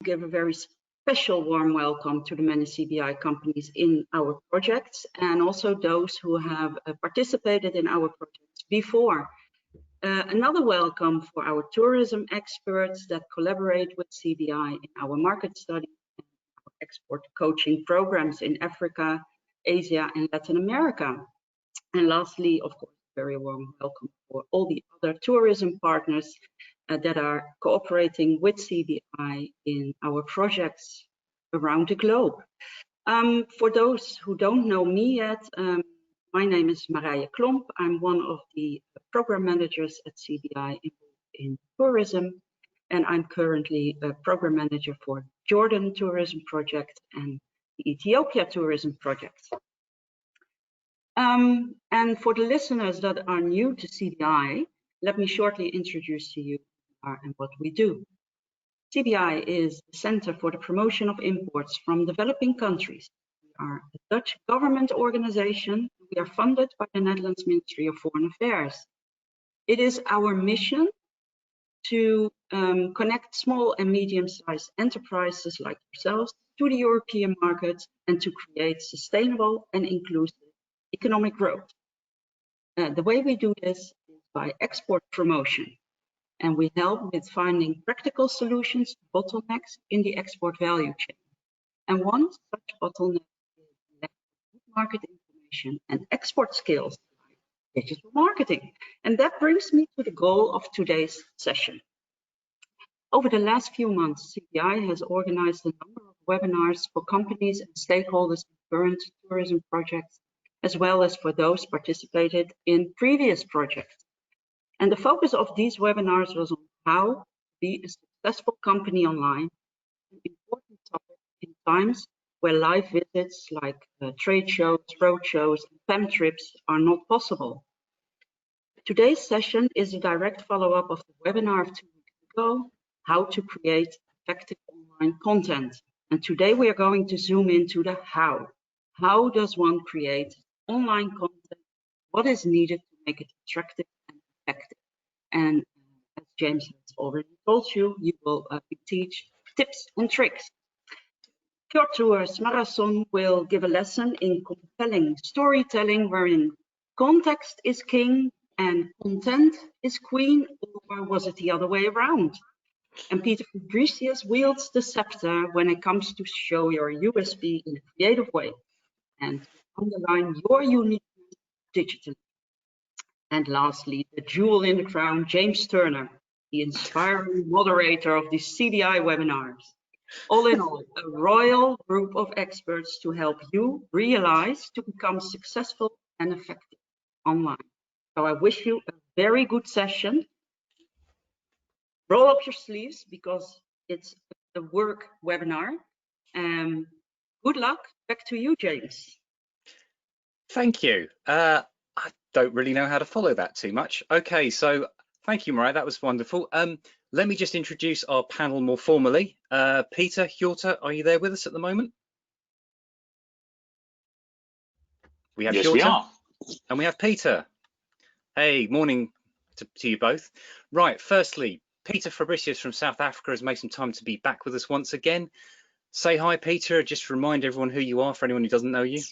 give a very special warm welcome to the many CBI companies in our projects and also those who have participated in our projects before. Another welcome for our tourism experts that collaborate with CBI in our market study and our export coaching programs in Africa, Asia, and Latin America. And lastly, of course, very warm welcome for all the other tourism partners that are cooperating with CBI in our projects around the globe. For those who don't know me yet, my name is Marije Klomp. I'm one of the program managers at CBI in tourism, and I'm currently a program manager for Jordan Tourism Project and the Ethiopia Tourism Project. And for the listeners that are new to CBI, let me shortly introduce to you and what we do. CBI is the Center for the Promotion of Imports from Developing Countries. We are a Dutch government organization. We are funded by the Netherlands Ministry of Foreign Affairs. It is our mission to connect small and medium-sized enterprises like yourselves to the European market and to create sustainable and inclusive economic growth. The way we do this is by export promotion. And we help with finding practical solutions to bottlenecks in the export value chain. And one such bottleneck is lack of good market information and export skills, like digital marketing. And that brings me to the goal of today's session. Over the last few months, CBI has organized a number of webinars for companies and stakeholders in current tourism projects, as well as for those participated in previous projects. And the focus of these webinars was on how to be a successful company online, an important topic in times where live visits like trade shows, road shows, and PEM trips are not possible. Today's session is a direct follow-up of the webinar of 2 weeks ago, how to create effective online content. And today we are going to zoom into the how. How does one create online content? What is needed to make it attractive and effective? And as James has already told you, you will teach tips and tricks. Hjörtur Smárason will give a lesson in compelling storytelling wherein context is king and content is queen, or was it the other way around? And Peter Fabricius wields the scepter when it comes to show your USP in a creative way and underline your uniqueness digitally. And lastly, the jewel in the crown, James Turner, the inspiring moderator of the CBI webinars. All in all, a royal group of experts to help you realize to become successful and effective online. So I wish you a very good session. Roll up your sleeves because it's a work webinar. Good luck. Back to you, James. Thank you. I don't really know how to follow that too much. Okay, so thank you, Marije. That was wonderful. Let me just introduce our panel more formally. Peter, Hjörtur, are you there with us at the moment? We have yes, Hjörtur, we are. and we have Peter. Hey, morning to you both. Right, firstly, Peter Fabricius from South Africa has made some time to be back with us once again. Say hi, Peter. Just remind everyone who you are for anyone who doesn't know you.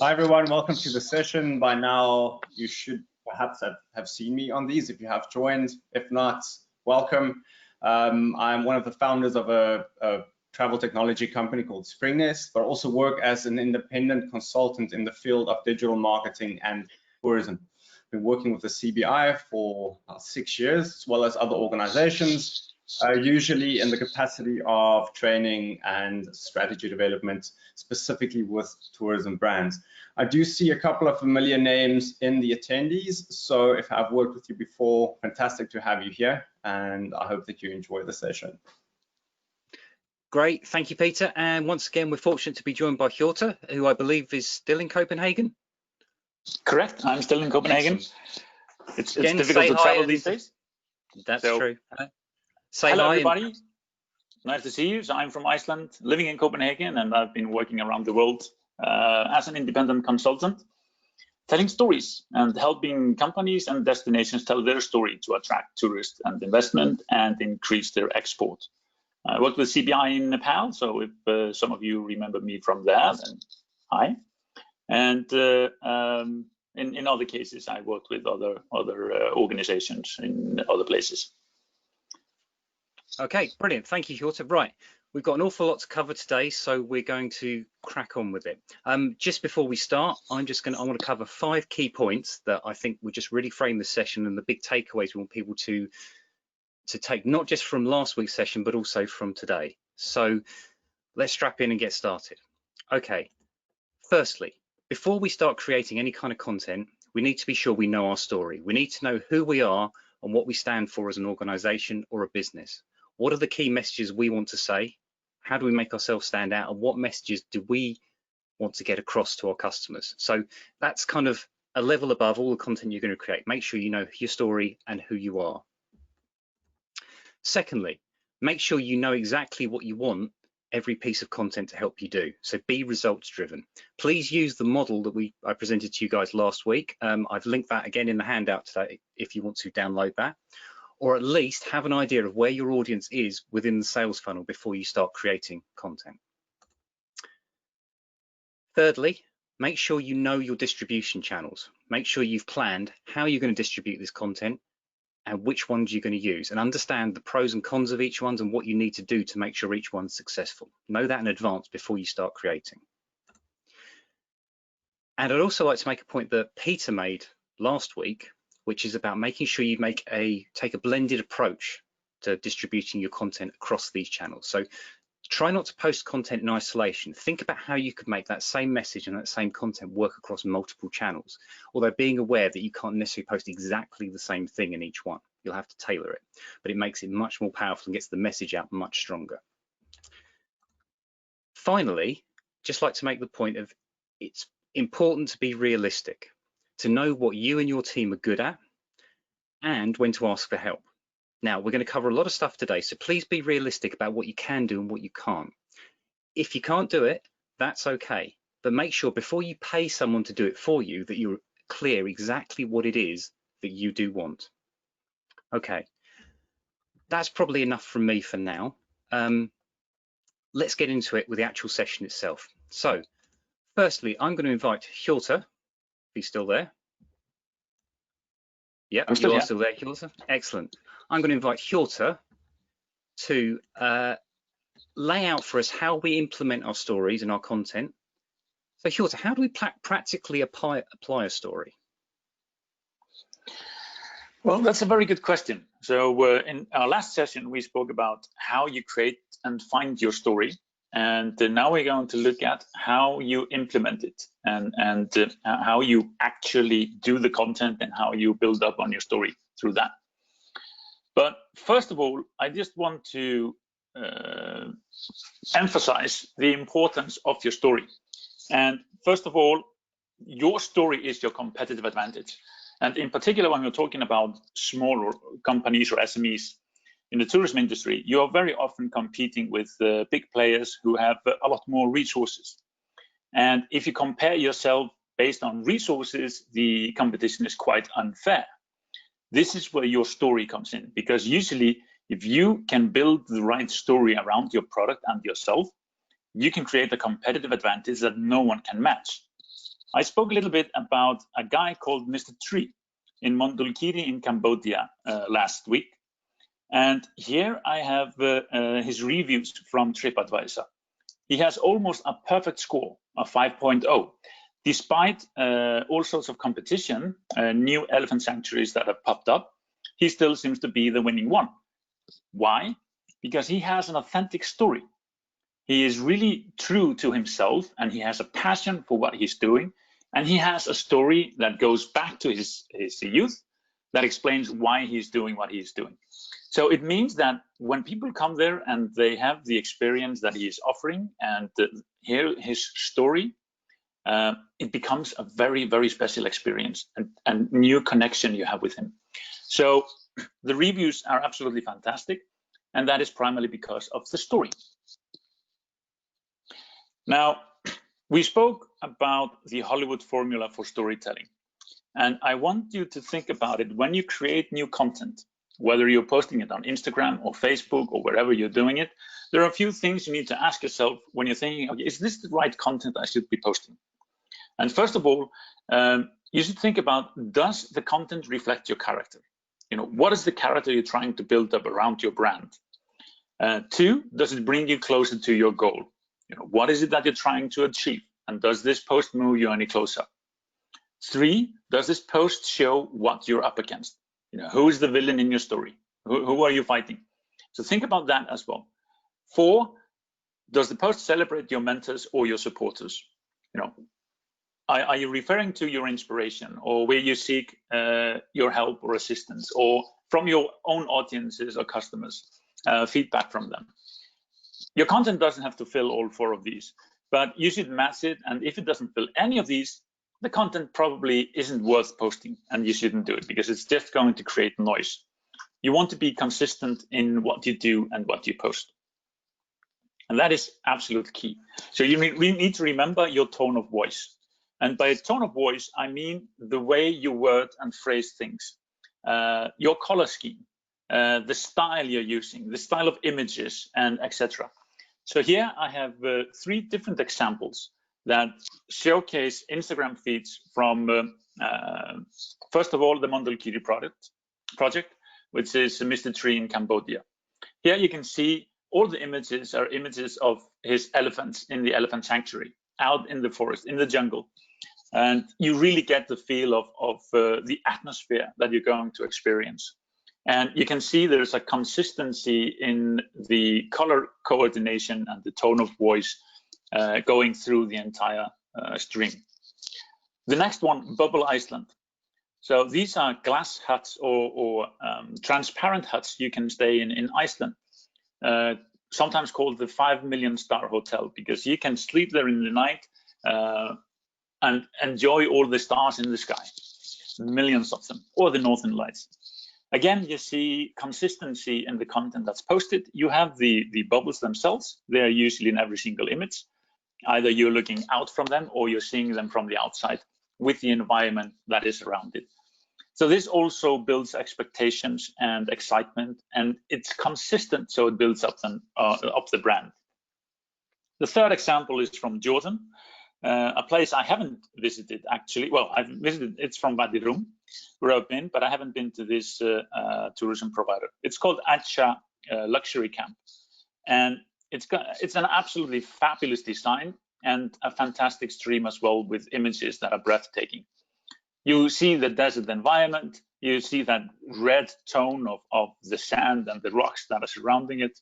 Hi everyone, welcome to the session. By now you should perhaps have seen me on these if you have joined. If not, welcome. I'm one of the founders of a travel technology company called Springnest, but also work as an independent consultant in the field of digital marketing and tourism. Been working with the CBI for about 6 years, as well as other organizations, usually in the capacity of training and strategy development, specifically with tourism brands. I do see a couple of familiar names in the attendees, so if I've worked with you before, fantastic to have you here, and I hope that you enjoy the session. Great, thank you, Peter. And once again, we're fortunate to be joined by Hjörtur, who I believe is still in Copenhagen. Correct, I'm still in Copenhagen. It's Again, difficult to travel these days. That's true. Hello, everybody. Nice to see you. So I'm from Iceland, living in Copenhagen, and I've been working around the world as an independent consultant, telling stories and helping companies and destinations tell their story to attract tourists and investment and increase their export. I worked with CBI in Nepal, so if some of you remember me from there, then hi. And in other cases, I worked with other organizations in other places. Okay, brilliant. Thank you, Hjörtur. Right, we've got an awful lot to cover today, so we're going to crack on with it. Just before we start, I want to cover 5 key points that I think will just really frame the session and the big takeaways we want people to take, not just from last week's session, but also from today. So let's strap in and get started. Okay, firstly, before we start creating any kind of content, we need to be sure we know our story. We need to know who we are and what we stand for as an organization or a business. What are the key messages we want to say? How do we make ourselves stand out? And what messages do we want to get across to our customers? So that's kind of a level above all the content you're going to create. Make sure you know your story and who you are. Secondly, make sure you know exactly what you want every piece of content to help you do. So be results driven. Please use the model that I presented to you guys last week. I've linked that again in the handout today if you want to download that, or at least have an idea of where your audience is within the sales funnel before you start creating content. Thirdly, make sure you know your distribution channels. Make sure you've planned how you're going to distribute this content and which ones you're going to use, and understand the pros and cons of each one and what you need to do to make sure each one's successful. Know that in advance before you start creating. And I'd also like to make a point that Peter made last week, which is about making sure you take a blended approach to distributing your content across these channels. So try not to post content in isolation. Think about how you could make that same message and that same content work across multiple channels, although being aware that you can't necessarily post exactly the same thing in each one. You'll have to tailor it, but it makes it much more powerful and gets the message out much stronger. Finally, just like to make the point of it's important to be realistic, to know what you and your team are good at and when to ask for help. Now, we're going to cover a lot of stuff today, so please be realistic about what you can do and what you can't. If you can't do it, that's okay, but make sure before you pay someone to do it for you that you're clear exactly what it is that you do want. Okay, that's probably enough from me for now. Let's get into it with the actual session itself. So, firstly, I'm going to invite Hjörtur, if he's still there. Yeah, you are still there, Hjörtur. Excellent. I'm going to invite Hjörtur to lay out for us how we implement our stories and our content. So Hjörtur, how do we practically apply a story? Well, that's a very good question. So in our last session, we spoke about how you create and find your story. And now we're going to look at how you implement it and how you actually do the content and how you build up on your story through that. But first of all, I just want to emphasize the importance of your story. And first of all, your story is your competitive advantage. And in particular, when we're talking about smaller companies or SMEs in the tourism industry, you are very often competing with big players who have a lot more resources. And if you compare yourself based on resources, the competition is quite unfair. This is where your story comes in, because usually if you can build the right story around your product and yourself, you can create a competitive advantage that no one can match. I spoke a little bit about a guy called Mr. Tree in Mondulkiri in Cambodia last week. And here I have his reviews from TripAdvisor. He has almost a perfect score, a 5.0. Despite all sorts of competition, new elephant sanctuaries that have popped up, he still seems to be the winning one. Why? Because he has an authentic story. He is really true to himself, and he has a passion for what he's doing. And he has a story that goes back to his youth that explains why he's doing what he's doing. So it means that when people come there and they have the experience that he is offering and hear his story, it becomes a very, very special experience and new connection you have with him. So the reviews are absolutely fantastic, and that is primarily because of the story. Now, we spoke about the Hollywood formula for storytelling, and I want you to think about it when you create new content. whether you're posting it on Instagram or Facebook or wherever you're doing it, there are a few things you need to ask yourself when you're thinking, okay, is this the right content I should be posting? And first of all, you should think about, does the content reflect your character? What is the character you're trying to build up around your brand? 2, does it bring you closer to your goal? What is it that you're trying to achieve? And does this post move you any closer? 3, does this post show what you're up against? Who is the villain in your story? Who are you fighting? So think about that as well. 4, does the post celebrate your mentors or your supporters? Are you referring to your inspiration, or where you seek your help or assistance, or from your own audiences or customers, feedback from them? Your content doesn't have to fill all 4 of these, but you should match it. And if it doesn't fill any of these, the content probably isn't worth posting, and you shouldn't do it because it's just going to create noise. You want to be consistent in what you do and what you post. And that is absolute key. So you need to remember your tone of voice. And by tone of voice, I mean the way you word and phrase things, your color scheme, the style you're using, the style of images, and etc. So here I have 3 different examples that showcase Instagram feeds from, first of all, the Mondulkiri project, which is Mr. Tree in Cambodia. Here you can see all the images are images of his elephants in the elephant sanctuary, out in the forest, in the jungle. And you really get the feel of the atmosphere that you're going to experience. And you can see there's a consistency in the color coordination and the tone of voice going through the entire stream. The next one, Bubble Iceland. So these are glass huts or transparent huts you can stay in Iceland, sometimes called the 5 million star hotel, because you can sleep there in the night and enjoy all the stars in the sky, millions of them, or the northern lights. Again, you see consistency in the content that's posted. You have the bubbles themselves. They are usually in every single image. Either you're looking out from them or you're seeing them from the outside with the environment that is around it. So this also builds expectations and excitement, and it's consistent, so it builds up the brand. The third example is from Jordan, a place I haven't visited actually. Well, I've visited, it's from Wadi Rum, where I've been, but I haven't been to this tourism provider. It's called Acha Luxury Camp, and it's an absolutely fabulous design and a fantastic stream as well, with images that are breathtaking. You see the desert environment, you see that red tone of the sand and the rocks that are surrounding it,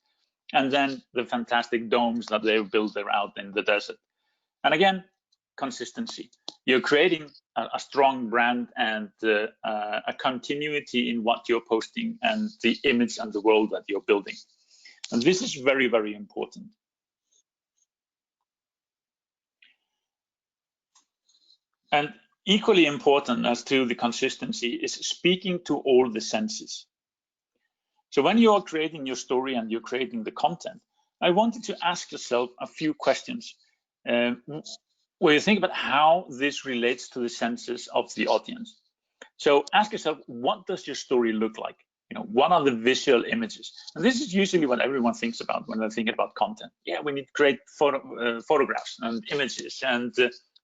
and then the fantastic domes that they've built there out in the desert. And again, consistency. You're creating a strong brand and a continuity in what you're posting and the image and the world that you're building. And this is very, very important. And equally important as to the consistency is speaking to all the senses. So when you are creating your story and you're creating the content, I wanted to ask yourself a few questions where you think about how this relates to the senses of the audience. So ask yourself, what does your story look like? What are the visual images? And this is usually what everyone thinks about when they're thinking about content. Yeah, we need great photographs and images, and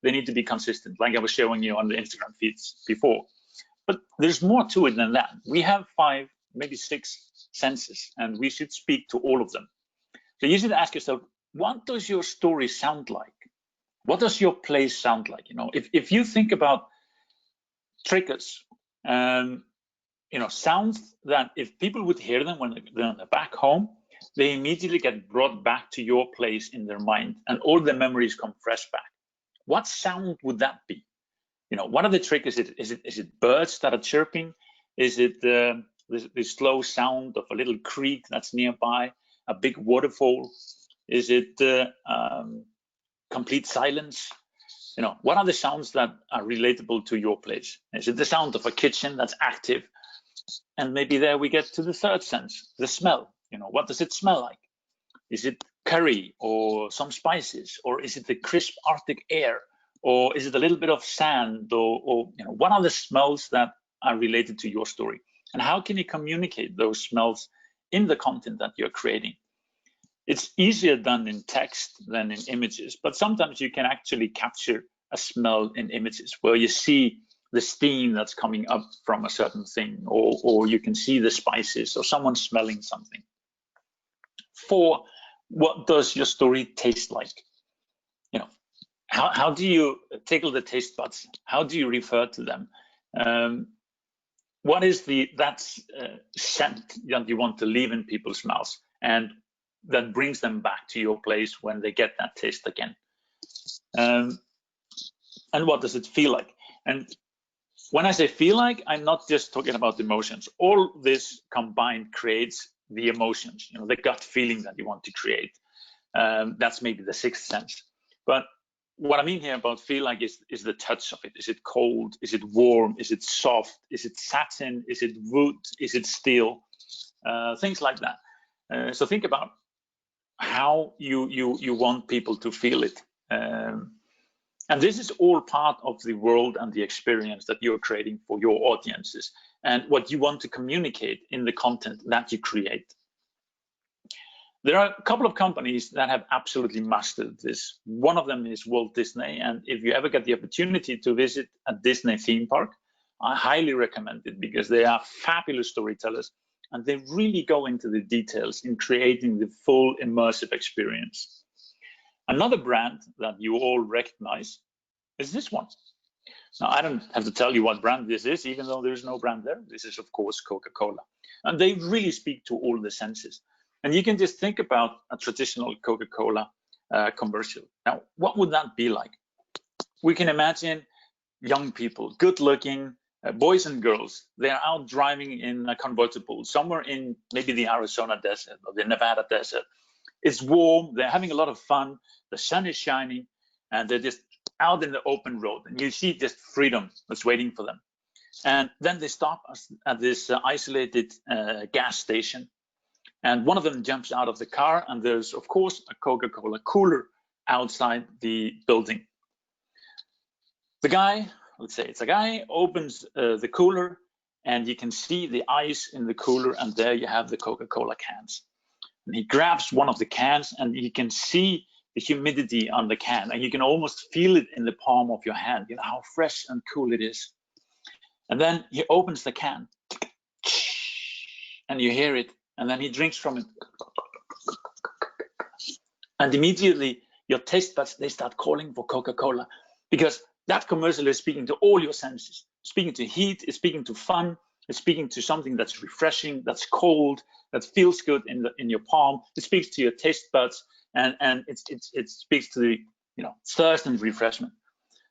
they need to be consistent, like I was showing you on the Instagram feeds before. But there's more to it than that. We have 5, maybe 6 senses, and we should speak to all of them. So you should ask yourself, what does your story sound like? What does your place sound like? If you think about triggers, sounds that if people would hear them when they're back home, they immediately get brought back to your place in their mind, and all the memories come fresh back. What sound would that be? What are the triggers? Is it birds that are chirping? Is it the slow sound of a little creek that's nearby, a big waterfall? Is it complete silence? What are the sounds that are relatable to your place? Is it the sound of a kitchen that's active? And maybe there we get to the third sense, the smell. What does it smell like? Is it curry or some spices, or is it the crisp Arctic air, or is it a little bit of sand, or what are the smells that are related to your story? And how can you communicate those smells in the content that you're creating? It's easier done in text than in images, but sometimes you can actually capture a smell in images where you see the steam that's coming up from a certain thing, or you can see the spices or someone smelling something. 4, what does your story taste like? You know, how do you tickle the taste buds? How do you refer to them? What is that scent that you want to leave in people's mouths and that brings them back to your place when they get that taste again? And what does it feel like? And when I say feel like, I'm not just talking about emotions. All this combined creates the emotions, the gut feeling that you want to create. That's maybe the 6th sense. But what I mean here about feel like is the touch of it. Is it cold? Is it warm? Is it soft? Is it satin? Is it wood? Is it steel? Things like that. So think about how you want people to feel it. And this is all part of the world and the experience that you're creating for your audiences and what you want to communicate in the content that you create. There are a couple of companies that have absolutely mastered this. One of them is Walt Disney, and if you ever get the opportunity to visit a Disney theme park, I highly recommend it because they are fabulous storytellers and they really go into the details in creating the full immersive experience. Another brand that you all recognize is this one. Now, I don't have to tell you what brand this is, even though there's no brand there. This is, of course, Coca-Cola. And they really speak to all the senses. And you can just think about a traditional Coca-Cola commercial. Now, what would that be like? We can imagine young people, good-looking, boys and girls. They're out driving in a convertible, somewhere in maybe the Arizona desert or the Nevada desert. It's warm, they're having a lot of fun, the sun is shining, and they're just out in the open road, and you see just freedom that's waiting for them. And then they stop at this isolated gas station, and one of them jumps out of the car, and there's, of course, a Coca-Cola cooler outside the building. The guy, let's say it's a guy, opens the cooler, and you can see the ice in the cooler, and there you have the Coca-Cola cans. And he grabs one of the cans, and you can see the humidity on the can, and you can almost feel it in the palm of your hand, how fresh and cool it is. And then he opens the can, and you hear it, and then he drinks from it. And immediately, your taste buds, they start calling for Coca-Cola, because that commercial is speaking to all your senses, speaking to heat, it's speaking to fun, it's speaking to something that's refreshing, that's cold, that feels good in your palm. It speaks to your taste buds, and it speaks to the thirst and refreshment.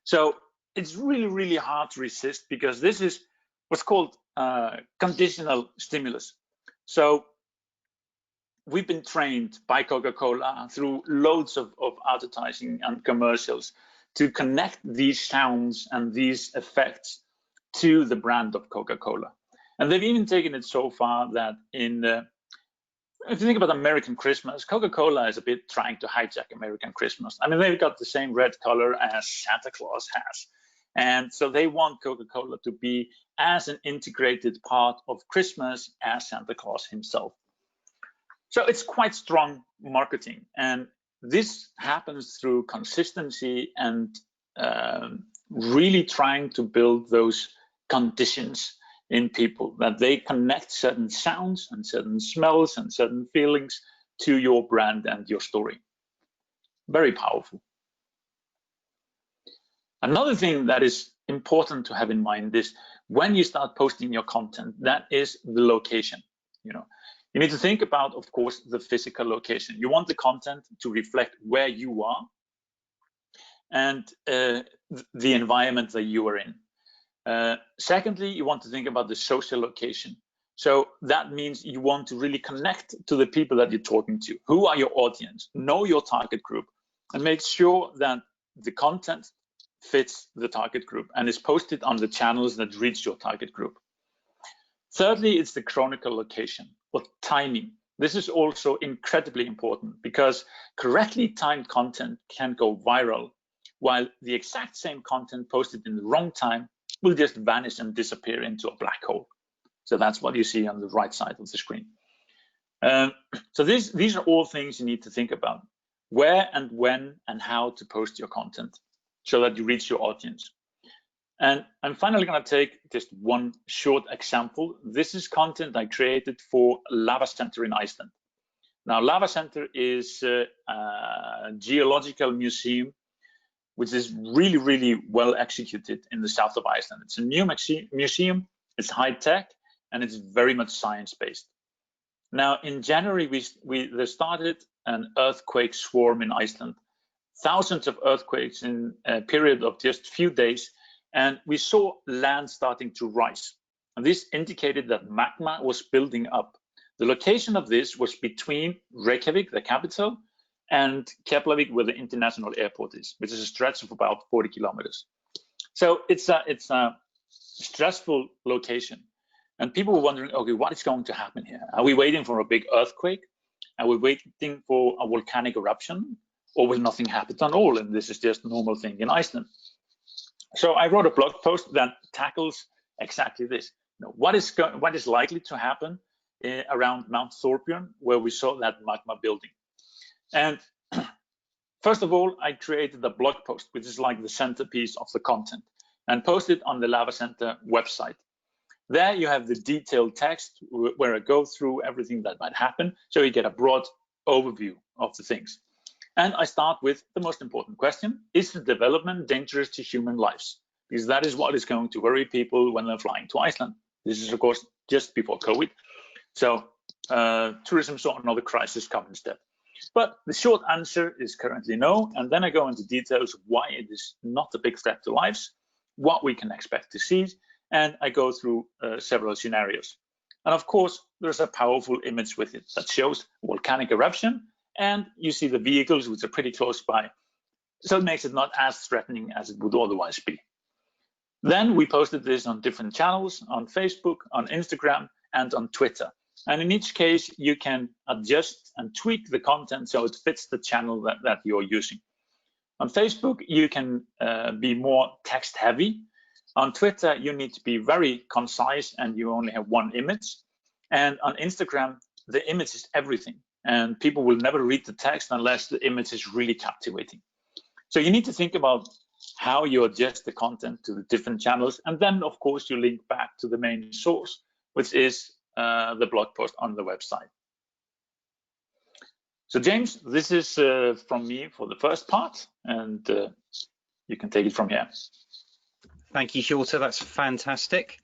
So it's really, really hard to resist, because this is what's called conditional stimulus. So we've been trained by Coca-Cola through loads of advertising and commercials to connect these sounds and these effects to the brand of Coca-Cola. And they've even taken it so far that if you think about American Christmas, Coca-Cola is a bit trying to hijack American Christmas. I mean, they've got the same red color as Santa Claus has. And so they want Coca-Cola to be as an integrated part of Christmas as Santa Claus himself. So it's quite strong marketing. And this happens through consistency and really trying to build those conditions in people, that they connect certain sounds and certain smells and certain feelings to your brand and your story. Very powerful. Another thing that is important to have in mind is when you start posting your content, that is the location. You need to think about, of course, the physical location. You want the content to reflect where you are and the environment that you are in. Secondly, you want to think about the social location. So that means you want to really connect to the people that you're talking to. Who are your audience? Know your target group and make sure that the content fits the target group and is posted on the channels that reach your target group. Thirdly, it's the chronicle location or timing. This is also incredibly important, because correctly timed content can go viral, while the exact same content posted in the wrong time will just vanish and disappear into a black hole. So that's what you see on the right side of the screen. So these are all things you need to think about. Where and when and how to post your content so that you reach your audience. And I'm finally going to take just one short example. This is content I created for Lava Center in Iceland. Now, Lava Center is a geological museum, which is really, really well executed in the south of Iceland. It's a new museum, it's high tech, and it's very much science-based. Now, in January, there started an earthquake swarm in Iceland. Thousands of earthquakes in a period of just a few days, and we saw land starting to rise. And this indicated that magma was building up. The location of this was between Reykjavik, the capital, and Keflavik, where the international airport is, which is a stretch of about 40 kilometers. So it's a stressful location. And people were wondering, okay, what is going to happen here? Are we waiting for a big earthquake? Are we waiting for a volcanic eruption? Or will nothing happen at all? And this is just a normal thing in Iceland. So I wrote a blog post that tackles exactly this. What is likely to happen around Mount Thorbjorn, where we saw that magma building? And first of all, I created a blog post, which is like the centerpiece of the content, and posted on the Lava Center website. There you have the detailed text where I go through everything that might happen, so you get a broad overview of the things. And I start with the most important question: is the development dangerous to human lives? Because that is what is going to worry people when they're flying to Iceland. This is, of course, just before COVID. So tourism saw another crisis come instead. But the short answer is currently no. And then I go into details of why it is not a big threat to lives, what we can expect to see, and I go through several scenarios. And of course, there's a powerful image with it that shows volcanic eruption, and you see the vehicles, which are pretty close by. So it makes it not as threatening as it would otherwise be. Then we posted this on different channels, on Facebook, on Instagram, and on Twitter. And in each case, you can adjust and tweak the content so it fits the channel that you're using. On Facebook, you can be more text heavy. On Twitter, you need to be very concise and you only have one image. And on Instagram, the image is everything. And people will never read the text unless the image is really captivating. So you need to think about how you adjust the content to the different channels. And then, of course, you link back to the main source, which is the blog post on the website. So James, this is from me for the first part, and you can take it from here. Thank you, Hjörtur. That's fantastic.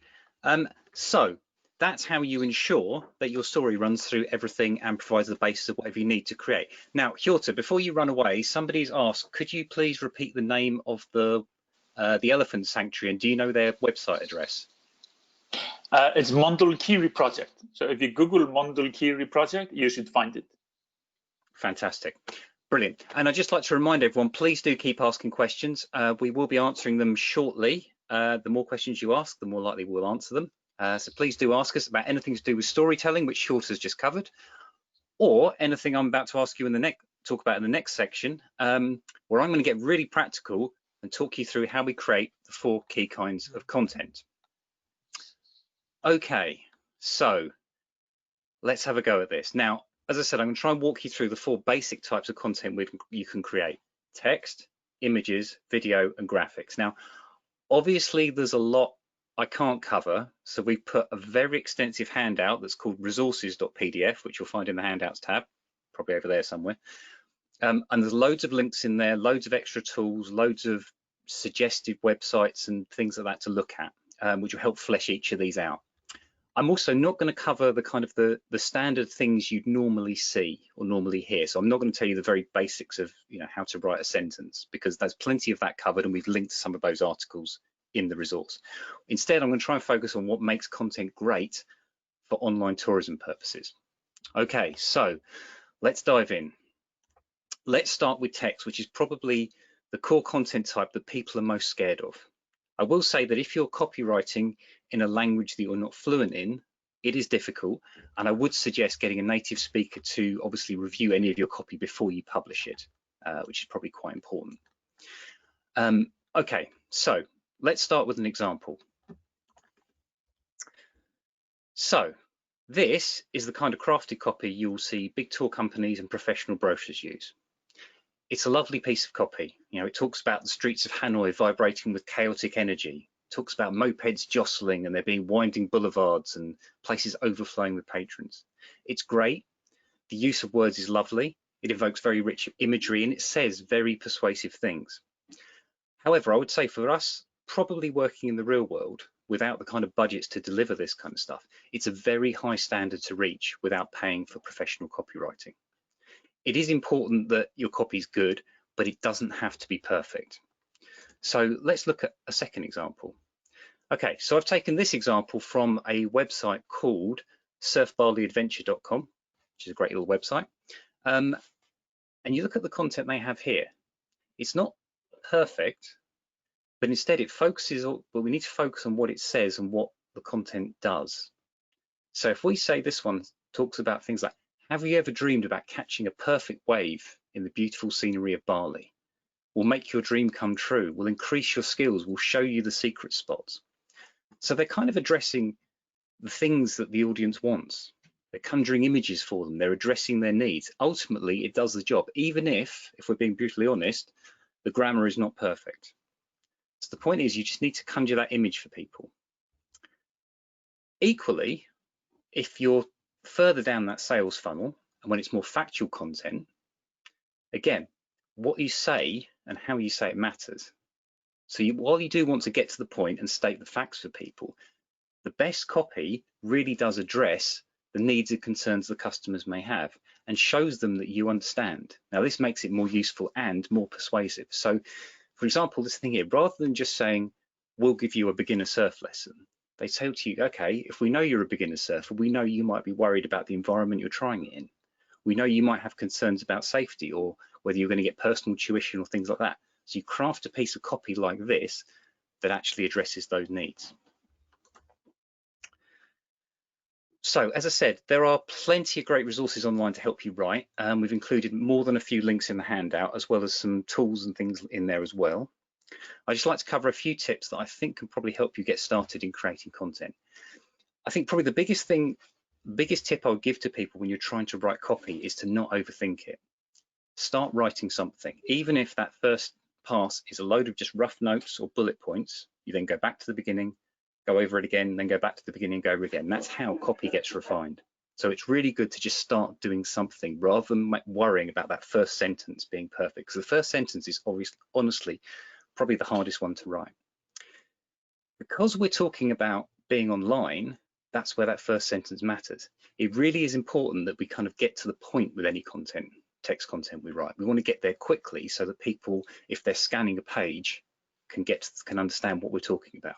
So that's how you ensure that your story runs through everything and provides the basis of whatever you need to create. Now, Hjörtur, before you run away, somebody's asked, could you please repeat the name of the elephant sanctuary, and do you know their website address? It's Mondulkiri Project. So if you Google Mondulkiri Project, you should find it. Fantastic. Brilliant. And I'd just like to remind everyone, please do keep asking questions. We will be answering them shortly. The more questions you ask, the more likely we'll answer them. So please do ask us about anything to do with storytelling, which Hjörtur's just covered, or anything I'm about to ask you in the talk about in the next section, where I'm going to get really practical and talk you through how we create the 4 key kinds of content. Okay, so let's have a go at this. Now, as I said, I'm going to try and walk you through the 4 basic types of content you can create: text, images, video, and graphics. Now, obviously, there's a lot I can't cover, so we've put a very extensive handout that's called resources.pdf, which you'll find in the handouts tab, probably over there somewhere. And there's loads of links in there, loads of extra tools, loads of suggested websites and things like that to look at, which will help flesh each of these out. I'm also not going to cover the kind of the standard things you'd normally see or normally hear. So I'm not going to tell you the very basics of how to write a sentence, because there's plenty of that covered, and we've linked to some of those articles in the resource. Instead, I'm going to try and focus on what makes content great for online tourism purposes. Okay, so let's dive in. Let's start with text, which is probably the core content type that people are most scared of. I will say that if you're copywriting in a language that you're not fluent in, it is difficult, and I would suggest getting a native speaker to obviously review any of your copy before you publish it, which is probably quite important. Okay, so let's start with an example. So this is the kind of crafted copy you'll see big tour companies and professional brochures use. It's a lovely piece of copy. You know, it talks about the streets of Hanoi vibrating with chaotic energy. It talks about mopeds jostling and there being winding boulevards and places overflowing with patrons. It's great. The use of words is lovely. It evokes very rich imagery and it says very persuasive things. However, I would say for us, probably working in the real world without the kind of budgets to deliver this kind of stuff, it's a very high standard to reach without paying for professional copywriting. It is important that your copy is good, but it doesn't have to be perfect. So let's look at a second example. Okay, so I've taken this example from a website called surfbarleyadventure.com, which is a great little website. And you look at the content they have here. It's not perfect, but instead it focuses on, well, we need to focus on what it says and what the content does. So if we say this one talks about things like, have you ever dreamed about catching a perfect wave in the beautiful scenery of Bali? Will make your dream come true, will increase your skills, will show you the secret spots. So they're kind of addressing the things that the audience wants. They're conjuring images for them, they're addressing their needs. Ultimately, it does the job, even if we're being brutally honest, the grammar is not perfect. So the point is, you just need to conjure that image for people. Equally, if you're further down that sales funnel, and when it's more factual content, again, what you say and how you say it matters. So while you do want to get to the point and state the facts for people, the best copy really does address the needs and concerns the customers may have and shows them that you understand. Now, this makes it more useful and more persuasive. So, for example, this thing here, rather than just saying, we'll give you a beginner surf lesson, they tell to you, okay, if we know you're a beginner surfer, we know you might be worried about the environment you're trying it in. We know you might have concerns about safety or whether you're going to get personal tuition or things like that. So you craft a piece of copy like this that actually addresses those needs. So as I said, there are plenty of great resources online to help you write. We've included more than a few links in the handout, as well as some tools and things in there as well. I'd just like to cover a few tips that I think can probably help you get started in creating content. I think probably the biggest tip I would give to people when you're trying to write copy is to not overthink it. Start writing something, even if that first pass is a load of just rough notes or bullet points. You then go back to the beginning, go over it again, then go back to the beginning, go over again. That's how copy gets refined. So it's really good to just start doing something rather than worrying about that first sentence being perfect, because the first sentence is honestly probably the hardest one to write. Because we're talking about being online, that's where that first sentence matters. It really is important that we kind of get to the point with any content, text content we write. We want to get there quickly so that people, if they're scanning a page, can understand what we're talking about.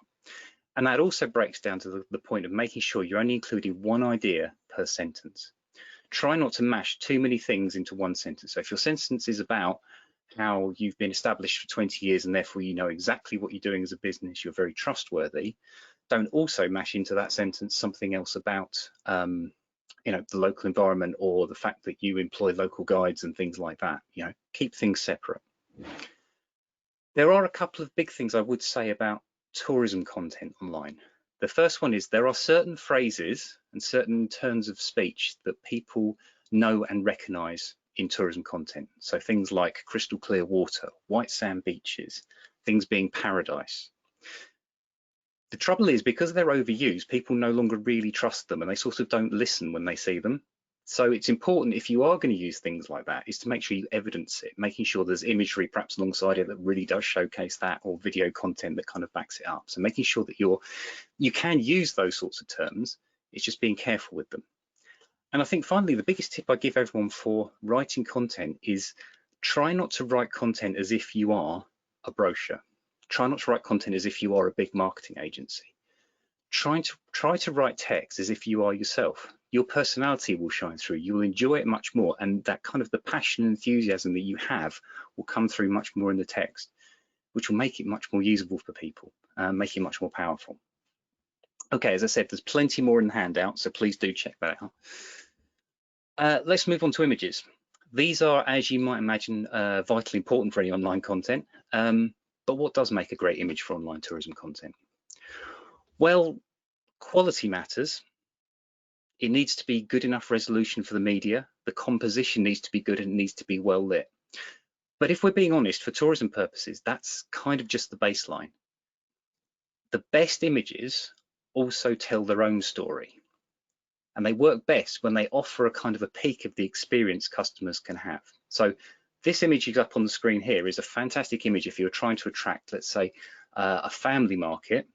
And that also breaks down to the point of making sure you're only including one idea per sentence. Try not to mash too many things into one sentence. So if your sentence is about how you've been established for 20 years and therefore you know exactly what you're doing as a business, you're very trustworthy, don't also mash into that sentence something else about the local environment or the fact that you employ local guides and things like that. Keep things separate. There are a couple of big things I would say about tourism content online. The first one is there are certain phrases and certain turns of speech that people know and recognize in tourism content. So things like crystal clear water, white sand beaches, things being paradise. The trouble is, because they're overused, people no longer really trust them and they sort of don't listen when they see them. So it's important, if you are going to use things like that, is to make sure you evidence it, making sure there's imagery perhaps alongside it that really does showcase that, or video content that kind of backs it up. So making sure that you can use those sorts of terms, it's just being careful with them. And I think finally, the biggest tip I give everyone for writing content is try not to write content as if you are a brochure. Try not to write content as if you are a big marketing agency. Try to write text as if you are yourself. Your personality will shine through. You will enjoy it much more, and that kind of the passion and enthusiasm that you have will come through much more in the text, which will make it much more usable for people, make it much more powerful. Okay, as I said, there's plenty more in the handout, so please do check that out. Let's move on to images. These are, as you might imagine, vitally important for any online content. But what does make a great image for online tourism content? Well, quality matters, it needs to be good enough resolution for the media, the composition needs to be good, and it needs to be well lit. But if we're being honest, for tourism purposes, that's kind of just the baseline. The best images also tell their own story, and they work best when they offer a kind of a peek of the experience customers can have. So this image is up on the screen here is a fantastic image if you're trying to attract, let's say, a family market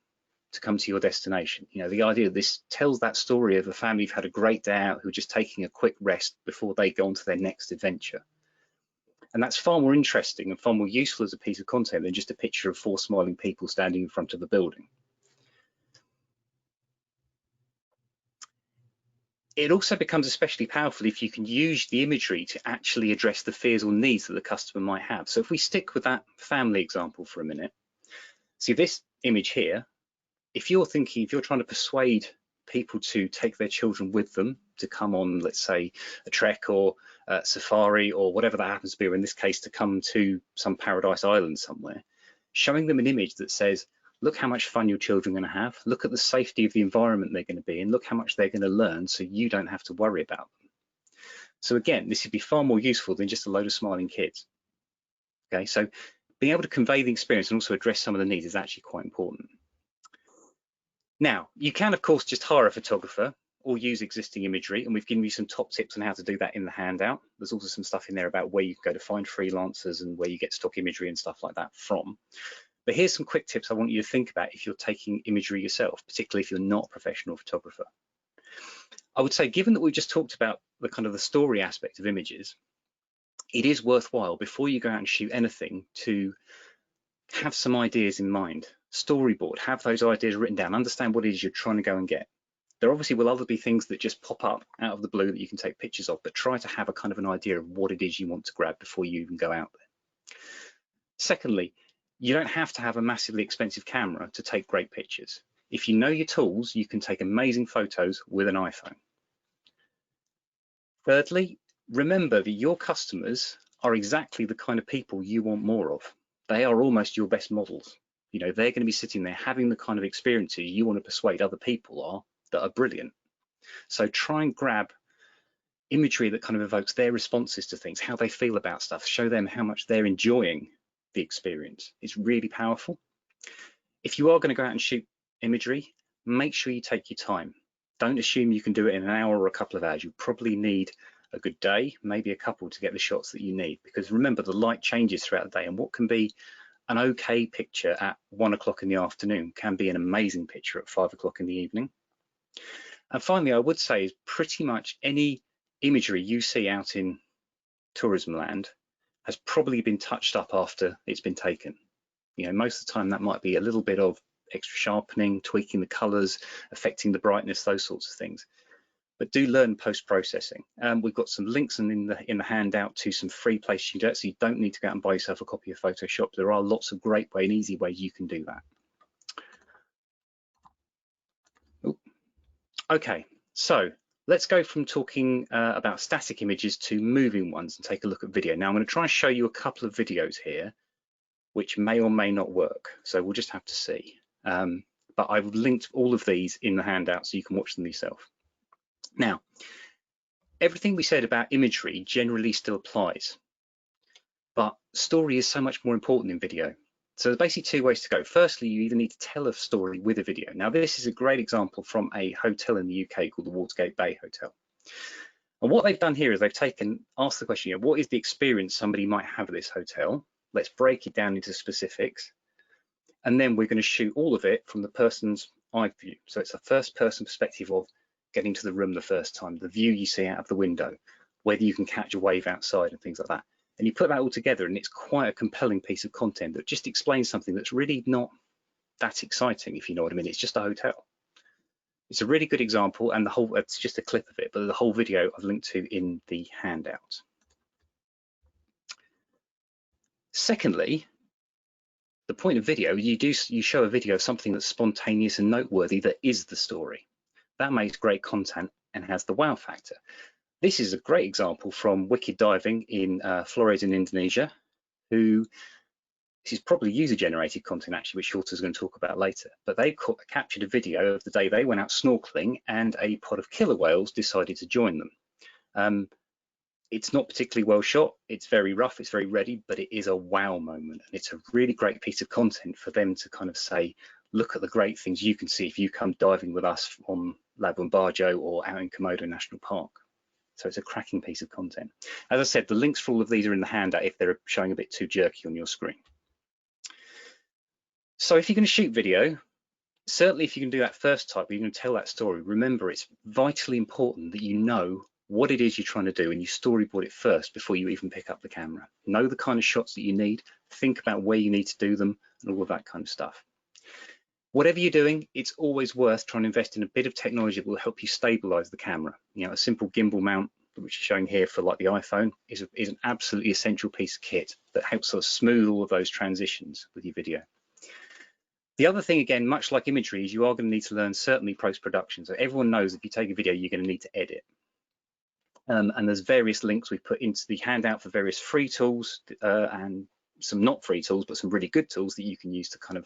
to come to your destination. You know, the idea of this tells that story of a family who've had a great day out, who are just taking a quick rest before they go on to their next adventure. And that's far more interesting and far more useful as a piece of content than just a picture of 4 smiling people standing in front of the building. It also becomes especially powerful if you can use the imagery to actually address the fears or needs that the customer might have. So if we stick with that family example for a minute, see this image here, if you're trying to persuade people to take their children with them to come on, let's say, a trek or a safari or whatever that happens to be, or in this case, to come to some paradise island somewhere, showing them an image that says, look how much fun your children are going to have, look at the safety of the environment they're going to be in, look how much they're going to learn so you don't have to worry about them. So again, this would be far more useful than just a load of smiling kids. Okay, so being able to convey the experience and also address some of the needs is actually quite important. Now, you can, of course, just hire a photographer or use existing imagery, and we've given you some top tips on how to do that in the handout. There's also some stuff in there about where you can go to find freelancers and where you get stock imagery and stuff like that from. But here's some quick tips I want you to think about if you're taking imagery yourself, particularly if you're not a professional photographer. I would say, given that we've just talked about the kind of the story aspect of images, it is worthwhile before you go out and shoot anything to have some ideas in mind. Storyboard, have those ideas written down, understand what it is you're trying to go and get. There obviously will other be things that just pop up out of the blue that you can take pictures of, but try to have a kind of an idea of what it is you want to grab before you even go out there. Secondly, you don't have to have a massively expensive camera to take great pictures. If you know your tools, you can take amazing photos with an iPhone. Thirdly, remember that your customers are exactly the kind of people you want more of. They are almost your best models. You know, they're going to be sitting there having the kind of experiences you want to persuade other people that are brilliant. So try and grab imagery that kind of evokes their responses to things, how they feel about stuff, show them how much they're enjoying the experience. It's really powerful. If you are going to go out and shoot imagery, make sure you take your time. Don't assume you can do it in an hour or a couple of hours. You probably need a good day, maybe a couple, to get the shots that you need, because remember, the light changes throughout the day, and what can be an okay picture at 1 o'clock in the afternoon can be an amazing picture at 5 o'clock in the evening. And finally, I would say is pretty much any imagery you see out in tourism land has probably been touched up after it's been taken. You know, most of the time that might be a little bit of extra sharpening, tweaking the colors, affecting the brightness, those sorts of things. But do learn post-processing. We've got some links in the handout to some free places you can do it, so you don't need to go out and buy yourself a copy of Photoshop. There are lots of great and easy ways you can do that. Ooh. Okay, so let's go from talking about static images to moving ones and take a look at video. Now I'm going to try and show you a couple of videos here which may or may not work, so we'll just have to see. But I've linked all of these in the handout so you can watch them yourself. Now, everything we said about imagery generally still applies, but story is so much more important in video. So there's basically 2 ways to go. Firstly, you either need to tell a story with a video. Now, this is a great example from a hotel in the UK called the Watergate Bay Hotel. And what they've done here is they've asked the question, what is the experience somebody might have at this hotel? Let's break it down into specifics. And then we're going to shoot all of it from the person's eye view. So it's a first person perspective of getting to the room the first time, the view you see out of the window, whether you can catch a wave outside and things like that. And you put that all together and it's quite a compelling piece of content that just explains something that's really not that exciting, if you know what I mean. It's just a hotel. It's a really good example, and it's just a clip of it, but the whole video I've linked to in the handout. Secondly, the point of video, you show a video of something that's spontaneous and noteworthy that is the story. That makes great content and has the wow factor. This is a great example from Wicked Diving in Flores in Indonesia, who this is probably user-generated content actually, which Hjörtur is going to talk about later, but they captured a video of the day they went out snorkeling and a pod of killer whales decided to join them. It's not particularly well shot, it's very rough, it's very ready, but it is a wow moment, and it's a really great piece of content for them to kind of say, look at the great things you can see if you come diving with us on Labuan Bajo or out in Komodo National Park. So it's a cracking piece of content. As I said, the links for all of these are in the handout if they're showing a bit too jerky on your screen. So if you're going to shoot video, certainly if you can do that first type, you're going to tell that story. Remember, it's vitally important that you know what it is you're trying to do and you storyboard it first before you even pick up the camera. Know the kind of shots that you need, think about where you need to do them and all of that kind of stuff. Whatever you're doing, it's always worth trying to invest in a bit of technology that will help you stabilize the camera. You know, a simple gimbal mount, which is showing here for like the iPhone, is an absolutely essential piece of kit that helps us smooth all of those transitions with your video. The other thing, again, much like imagery, is you are going to need to learn certainly post-production. So everyone knows if you take a video, you're going to need to edit. And there's various links we put into the handout for various free tools and some not free tools, but some really good tools that you can use to kind of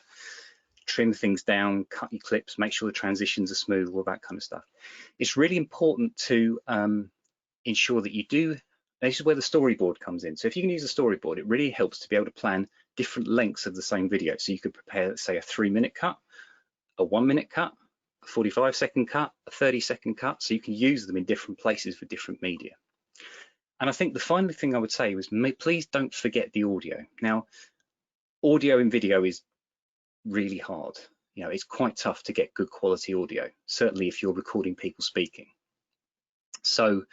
trim things down, cut your clips, make sure the transitions are smooth, all that kind of stuff. It's really important to ensure that you do, this is where the storyboard comes in. So if you can use a storyboard, it really helps to be able to plan different lengths of the same video. So you could prepare, let's say, a 3-minute cut, a 1-minute cut, a 45-second cut, a 30-second cut, so you can use them in different places for different media. And I think the final thing I would say was, please don't forget the audio. Now, audio in video is really hard. You know, it's quite tough to get good quality audio, certainly if you're recording people speaking. So,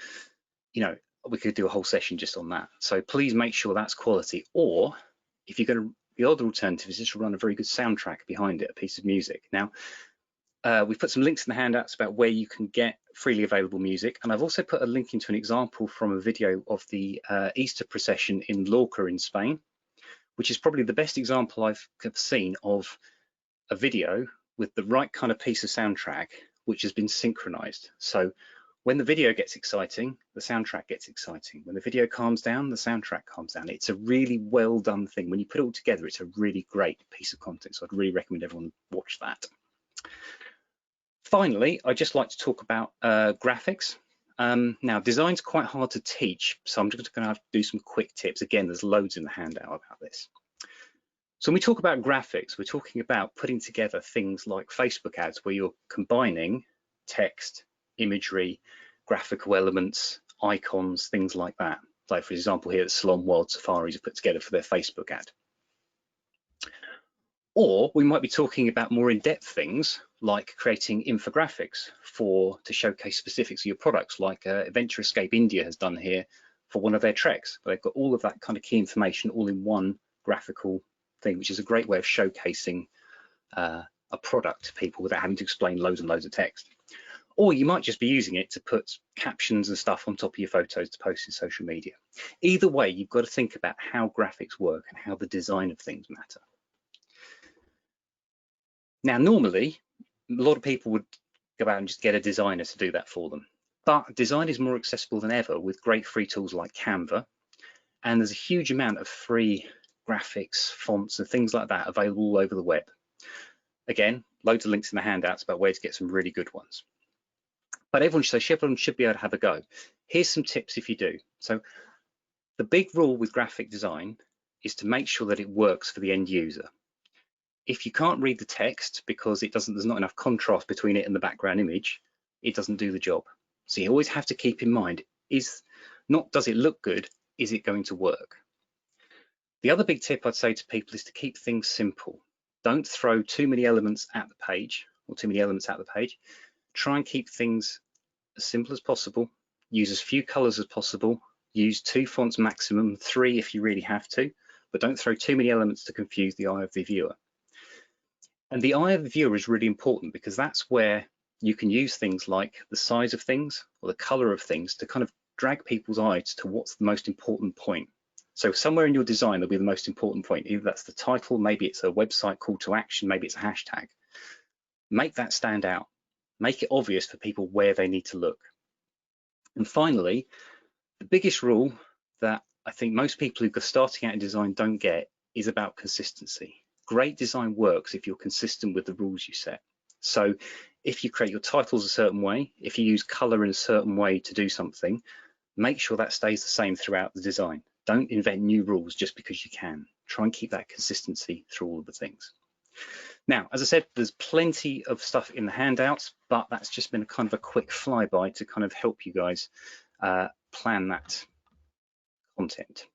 you know, we could do a whole session just on that. So please make sure that's quality, or if you're going to, the other alternative is just to run a very good soundtrack behind it, a piece of music. Now, we've put some links in the handouts about where you can get freely available music, and I've also put a link into an example from a video of the Easter procession in Lorca in Spain, which is probably the best example I've seen of a video with the right kind of piece of soundtrack, which has been synchronized. So when the video gets exciting, the soundtrack gets exciting. When the video calms down, the soundtrack calms down. It's a really well done thing. When you put it all together, it's a really great piece of content. So I'd really recommend everyone watch that. Finally, I'd just like to talk about graphics. Now, design's quite hard to teach, so I'm just going to have to do some quick tips. Again, there's loads in the handout about this. So when we talk about graphics, we're talking about putting together things like Facebook ads where you're combining text, imagery, graphical elements, icons, things like that. Like for example here at Salon World Safaris have put together for their Facebook ad. Or we might be talking about more in-depth things like creating infographics to showcase specifics of your products, like Adventure Escape India has done here for one of their treks. They've got all of that kind of key information all in one graphical thing, which is a great way of showcasing a product to people without having to explain loads and loads of text. Or you might just be using it to put captions and stuff on top of your photos to post in social media. Either way, you've got to think about how graphics work and how the design of things matter. Now, normally, a lot of people would go out and just get a designer to do that for them. But design is more accessible than ever with great free tools like Canva. And there's a huge amount of free graphics, fonts, and things like that available all over the web. Again, loads of links in the handouts about where to get some really good ones. But everyone should be able to have a go. Here's some tips if you do. So the big rule with graphic design is to make sure that it works for the end user. If you can't read the text because there's not enough contrast between it and the background image, it doesn't do the job. So you always have to keep in mind, does it look good, is it going to work? The other big tip I'd say to people is to keep things simple. Don't throw too many elements at the page or too many elements at the page. Try and keep things as simple as possible. Use as few colors as possible. Use 2 fonts maximum, 3 if you really have to, but don't throw too many elements to confuse the eye of the viewer. And the eye of the viewer is really important because that's where you can use things like the size of things or the color of things to kind of drag people's eyes to what's the most important point. So somewhere in your design, there'll be the most important point. Either that's the title, maybe it's a website call to action, maybe it's a hashtag. Make that stand out. Make it obvious for people where they need to look. And finally, the biggest rule that I think most people who are starting out in design don't get is about consistency. Great design works if you're consistent with the rules you set. So if you create your titles a certain way, if you use color in a certain way to do something, make sure that stays the same throughout the design. Don't invent new rules just because you can. Try and keep that consistency through all of the things. Now, as I said, there's plenty of stuff in the handouts, but that's just been a kind of a quick flyby to kind of help you guys plan that content.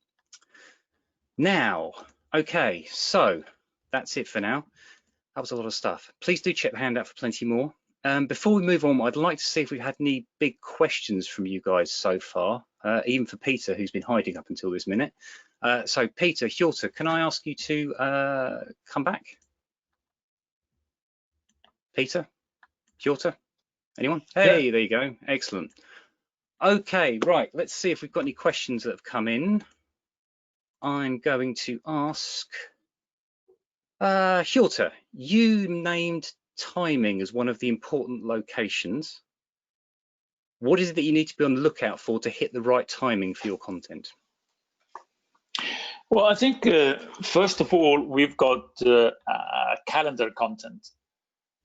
Now, okay, so that's it for now. That was a lot of stuff. Please do check the handout for plenty more. Before we move on, I'd like to see if we've had any big questions from you guys so far, even for Peter, who's been hiding up until this minute. So Peter, Hjörtur, can I ask you to come back? Peter, Hjörtur, anyone? Hey, yeah. There you go, excellent. Okay, right, let's see if we've got any questions that have come in. I'm going to ask, Hjörtur, you named timing as one of the important locations. What is it that you need to be on the lookout for to hit the right timing for your content? Well, I think first of all, we've got calendar content,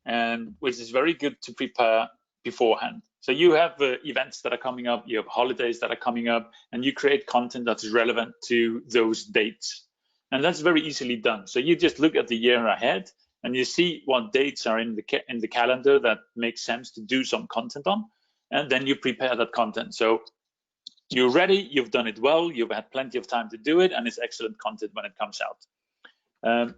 and which is very good to prepare beforehand. So you have events that are coming up, you have holidays that are coming up, and you create content that is relevant to those dates. And that's very easily done. So you just look at the year ahead and you see what dates are in the calendar that makes sense to do some content on, and then you prepare that content. So you're ready, you've done it well, you've had plenty of time to do it, and it's excellent content when it comes out.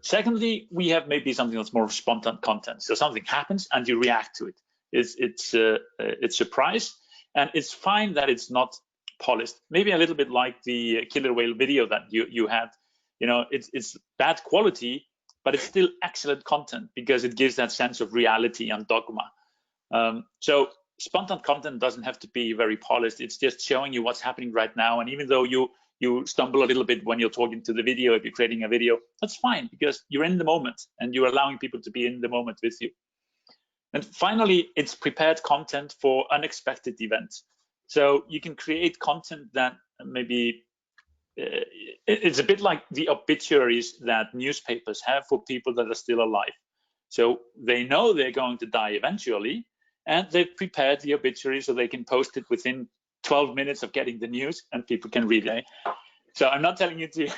Secondly, we have maybe something that's more spontaneous content. So something happens and you react to it. It's surprise, and it's fine that it's not polished. Maybe a little bit like the killer whale video that you had. You know, it's bad quality, but it's still excellent content because it gives that sense of reality and dogma. So spontaneous content doesn't have to be very polished. It's just showing you what's happening right now. And even though you stumble a little bit when you're talking to the video, if you're creating a video, that's fine because you're in the moment and you're allowing people to be in the moment with you. And finally, it's prepared content for unexpected events. So you can create content that maybe it's a bit like the obituaries that newspapers have for people that are still alive. So they know they're going to die eventually, and they've prepared the obituary so they can post it within 12 minutes of getting the news and people can read it. So I'm not telling you to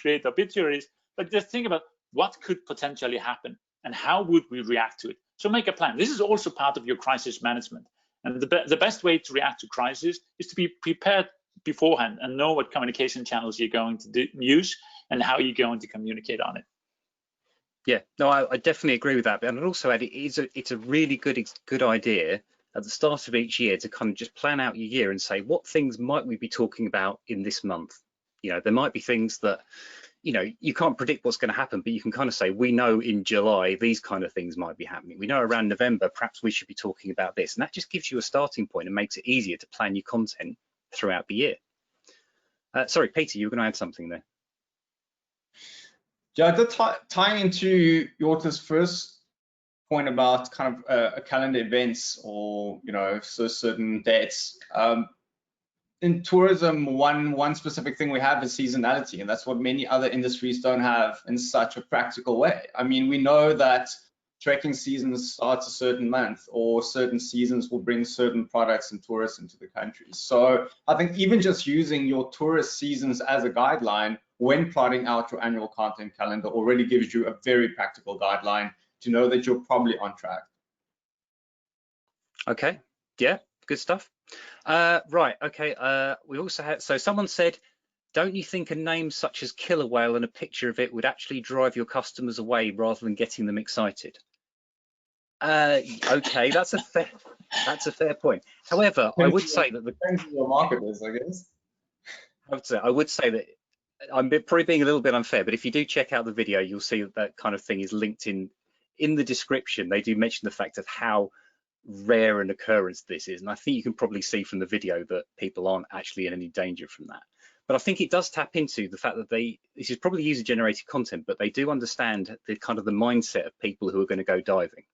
create obituaries, but just think about what could potentially happen and how would we react to it. So make a plan. This is also part of your crisis management. And the best way to react to crisis is to be prepared beforehand and know what communication channels you're going to use and how you're going to communicate on it. Yeah, no, I definitely agree with that. And I'd also add it's a really good idea at the start of each year to kind of just plan out your year and say, what things might we be talking about in this month? You know, there might be things that, you know, you can't predict what's going to happen, but you can kind of say, we know in July, these kind of things might be happening. We know around November, perhaps we should be talking about this. And that just gives you a starting point and makes it easier to plan your content throughout the year. Sorry, Peter, you were going to add something there. Yeah, tying into Hjörtur's first point about kind of a calendar events or, you know, so certain dates. In tourism, one specific thing we have is seasonality, and that's what many other industries don't have in such a practical way. I mean, we know that trekking seasons starts a certain month, or certain seasons will bring certain products and tourists into the country. So I think even just using your tourist seasons as a guideline when plotting out your annual content calendar already gives you a very practical guideline to know that you're probably on track. Okay, yeah, good stuff. Right, okay, we also had, so someone said, don't you think a name such as killer whale and a picture of it would actually drive your customers away rather than getting them excited? Okay, that's a fair point. However, I would say that depends on your market is, I guess. I would say that I'm probably being a little bit unfair, but if you do check out the video, you'll see that kind of thing is linked in the description. They do mention the fact of how rare an occurrence this is, and I think you can probably see from the video that people aren't actually in any danger from that. But I think it does tap into the fact that this is probably user-generated content, but they do understand the kind of the mindset of people who are going to go diving.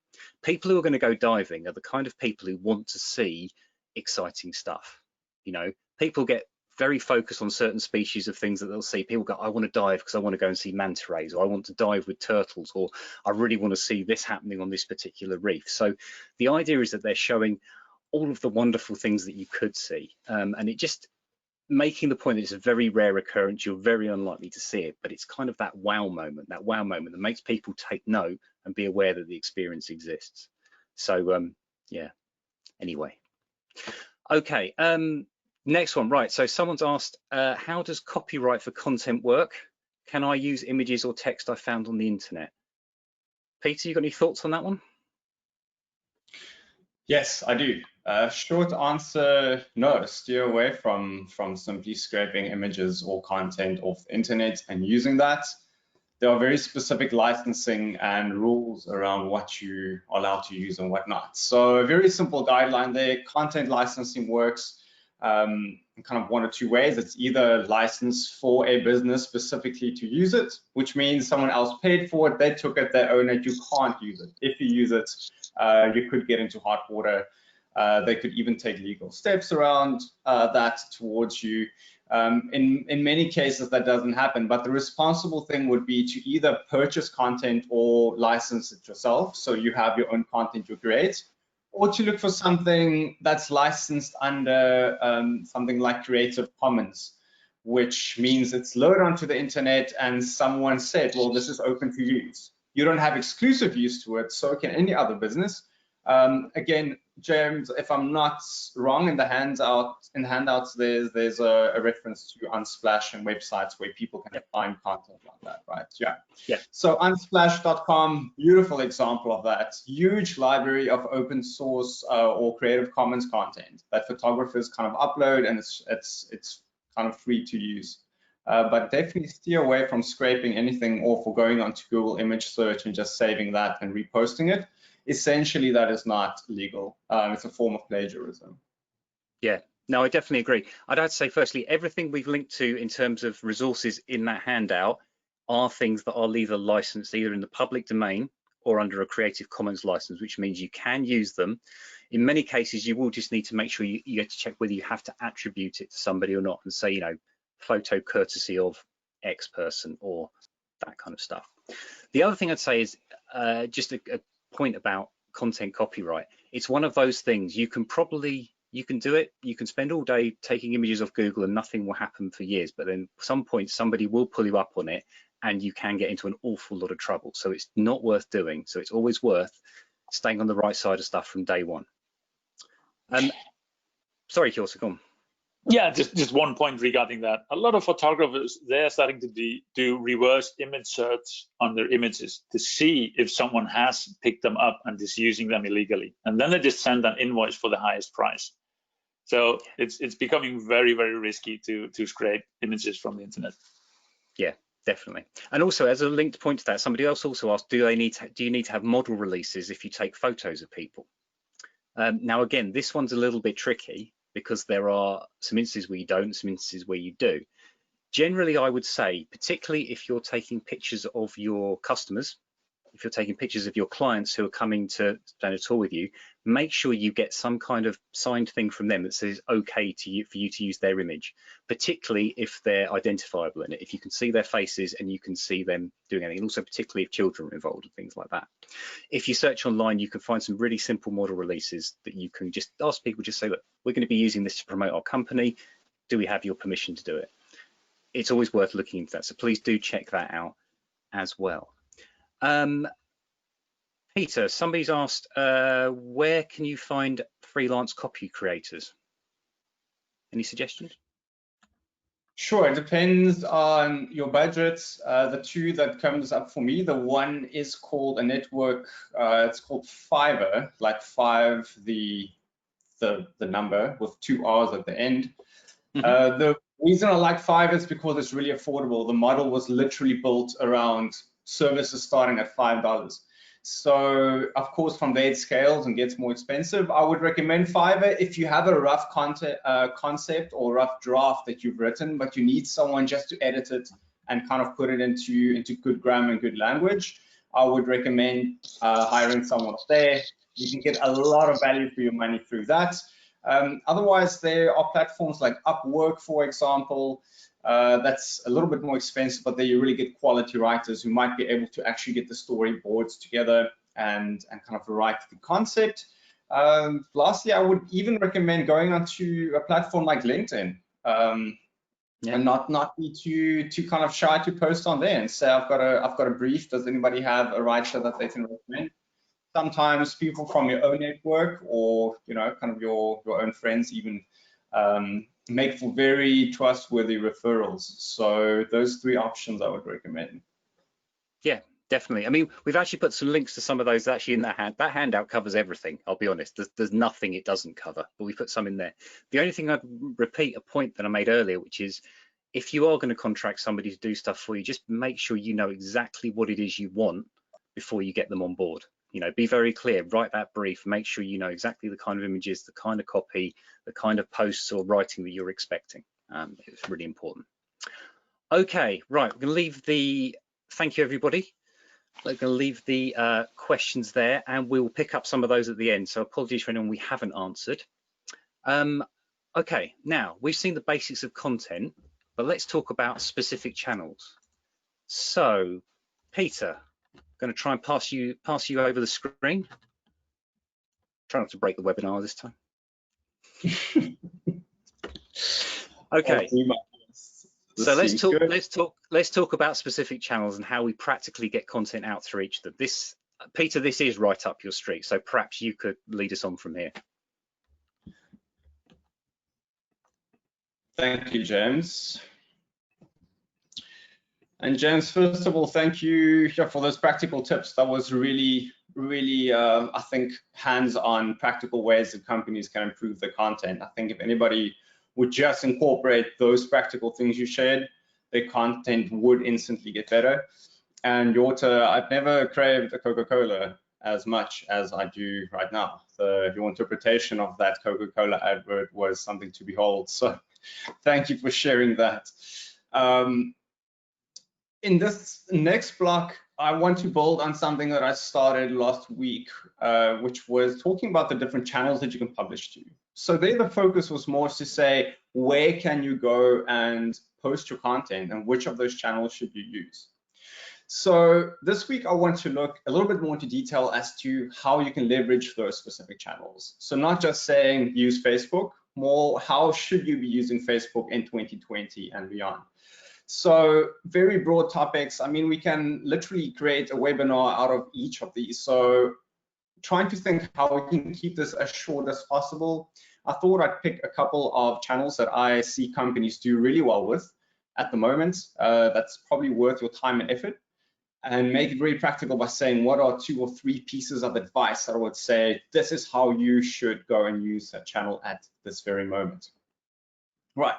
People who are going to go diving are the kind of people who want to see exciting stuff. You know, people get very focused on certain species of things that they'll see. People go, I want to dive because I want to go and see manta rays, or I want to dive with turtles, or I really want to see this happening on this particular reef. So the idea is that they're showing all of the wonderful things that you could see, and it just making the point that it's a very rare occurrence. You're very unlikely to see it, but it's kind of that wow moment that makes people take note and be aware that the experience exists. So yeah, anyway. Okay, next one, right, so someone's asked, how does copyright for content work? Can I use images or text I found on the internet? Peter, you got any thoughts on that one? Yes, I do. Short answer, no. Steer away from simply scraping images or content off the internet and using that. There are very specific licensing and rules around what you are allowed to use and what not. So a very simple guideline there. Content licensing works in kind of one or two ways. It's either licensed for a business specifically to use it, which means someone else paid for it, they took it, they own it, you can't use it. If you use it, you could get into hot water. They could even take legal steps around that towards you. In many cases, that doesn't happen, but the responsible thing would be to either purchase content or license it yourself, so you have your own content you create, or to look for something that's licensed under something like Creative Commons, which means it's loaded onto the internet and someone said, well, this is open to use. You don't have exclusive use to it, so can any other business. Again, James, if I'm not wrong, in the handouts, there's a reference to Unsplash and websites where people can find content like that, right? Yeah. So Unsplash.com, beautiful example of that. Huge library of open source or Creative Commons content that photographers kind of upload, and it's kind of free to use. But definitely steer away from scraping anything off or going onto Google image search and just saving that and reposting it. Essentially, that is not legal. It's a form of plagiarism. Yeah, no, I definitely agree. I'd have to say, firstly, everything we've linked to in terms of resources in that handout are things that are either licensed either in the public domain or under a Creative Commons license, which means you can use them. In many cases, you will just need to make sure you get to check whether you have to attribute it to somebody or not and say, you know, photo courtesy of X person or that kind of stuff. The other thing I'd say is just a point about content copyright. It's one of those things you can do it, you can spend all day taking images off Google and nothing will happen for years, but then at some point somebody will pull you up on it and you can get into an awful lot of trouble. So it's not worth doing. So it's always worth staying on the right side of stuff from day one. Sorry, Hjörtur, go on. Yeah, just one point regarding that. A lot of photographers, they're starting to do reverse image search on their images to see if someone has picked them up and is using them illegally. And then they just send an invoice for the highest price. So it's becoming very, very risky to scrape images from the internet. Yeah, definitely. And also, as a linked point to that, somebody else also asked, do you need to have model releases if you take photos of people? Now, again, this one's a little bit tricky, because there are some instances where you don't, some instances where you do. Generally, I would say, particularly if you're taking pictures of your customers, if you're taking pictures of your clients who are coming to stand a tour with you, make sure you get some kind of signed thing from them that says okay for you to use their image, particularly if they're identifiable in it, if you can see their faces and you can see them doing anything, and also particularly if children are involved and things like that. If you search online, you can find some really simple model releases that you can just ask people, just say, look, we're going to be using this to promote our company. Do we have your permission to do it? It's always worth looking into that. So please do check that out as well. Peter, somebody's asked, where can you find freelance copy creators? Any suggestions? Sure, it depends on your budget. The two that comes up for me, the one is called a network, it's called Fiverr, like five, the number with 2 R's at the end. Mm-hmm. The reason I like Fiverr is because it's really affordable. The model was literally built around services starting at $5. So of course from there it scales and gets more expensive. I would recommend Fiverr if you have a rough concept or rough draft that you've written, but you need someone just to edit it and kind of put it into good grammar and good language. I would recommend hiring someone there. You can get a lot of value for your money through that. Otherwise, there are platforms like Upwork, for example, that's a little bit more expensive, but there you really get quality writers who might be able to actually get the storyboards together and kind of write the concept. Lastly, I would even recommend going onto a platform like LinkedIn. And not be too kind of shy to post on there and say, I've got a brief. Does anybody have a writer that they can recommend? Sometimes people from your own network or kind of your own friends even make for very trustworthy referrals. So those 3 options I would recommend. Yeah, definitely. I mean, we've actually put some links to some of those actually in that handout covers everything. I'll be honest, there's nothing it doesn't cover, but we put some in there. The only thing I'd repeat a point that I made earlier, which is if you are going to contract somebody to do stuff for you, just make sure you know exactly what it is you want before you get them on board. Be very clear, write that brief, make sure you know exactly the kind of images, the kind of copy, the kind of posts or writing that you're expecting. It's really important. Okay, right, we're going to leave the, thank you everybody. We're going to leave the questions there and we'll pick up some of those at the end. So apologies for anyone we haven't answered. Okay, now we've seen the basics of content, but let's talk about specific channels. So Peter, going to try and pass you over the screen. Try not to break the webinar this time. Okay. So let's talk about specific channels and how we practically get content out through each of them. Peter, this is right up your street, so perhaps you could lead us on from here. Thank you, James. And James, first of all, thank you for those practical tips. That was really, I think, hands-on practical ways that companies can improve their content. I think if anybody would just incorporate those practical things you shared, their content would instantly get better. And Hjörtur, I've never craved a Coca-Cola as much as I do right now. Your interpretation of that Coca-Cola advert was something to behold. So thank you for sharing that. In this next block, I want to build on something that I started last week, which was talking about the different channels that you can publish to. So there, the focus was more to say, where can you go and post your content and which of those channels should you use? So this week, I want to look a little bit more into detail as to how you can leverage those specific channels. So not just saying use Facebook, more how should you be using Facebook in 2020 and beyond. So very broad topics. I mean, we can literally create a webinar out of each of these. So trying to think how we can keep this as short as possible. I thought I'd pick a couple of channels that I see companies do really well with at the moment. That's probably worth your time and effort, and make it very practical by saying what are 2 or 3 pieces of advice that I would say, this is how you should go and use that channel at this very moment. Right.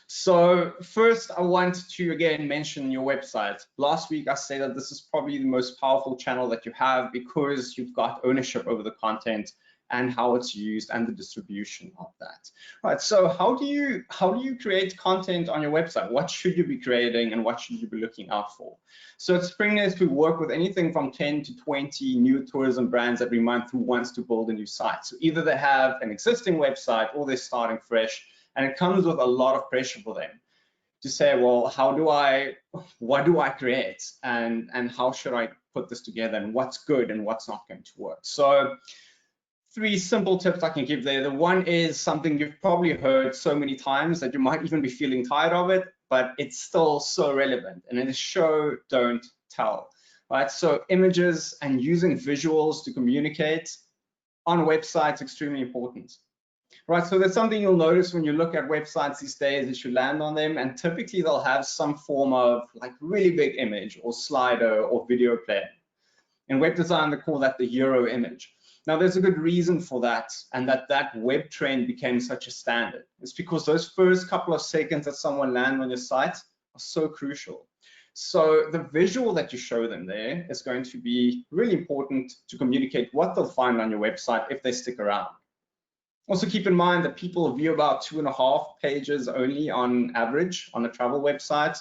So first, I want to again mention your website. Last week, I said that this is probably the most powerful channel that you have because you've got ownership over the content and how it's used and the distribution of that. Right. So how do you create content on your website? What should you be creating and what should you be looking out for? So at Springnest, we work with anything from 10 to 20 new tourism brands every month who wants to build a new site. So either they have an existing website or they're starting fresh. And it comes with a lot of pressure for them to say, well, what do I create? And how should I put this together? And what's good and what's not going to work? So 3 simple tips I can give there. The one is something you've probably heard so many times that you might even be feeling tired of it, but it's still so relevant. And it is show, don't tell, right? So images and using visuals to communicate on a website is extremely important. Right, so there's something you'll notice when you look at websites these days as you land on them, and typically they'll have some form of like really big image or slider or video player. In web design, they call that the hero image. Now, there's a good reason for that, and that web trend became such a standard. It's because those first couple of seconds that someone lands on your site are so crucial. So the visual that you show them there is going to be really important to communicate what they'll find on your website if they stick around. Also keep in mind that people view about 2.5 pages only on average on a travel website.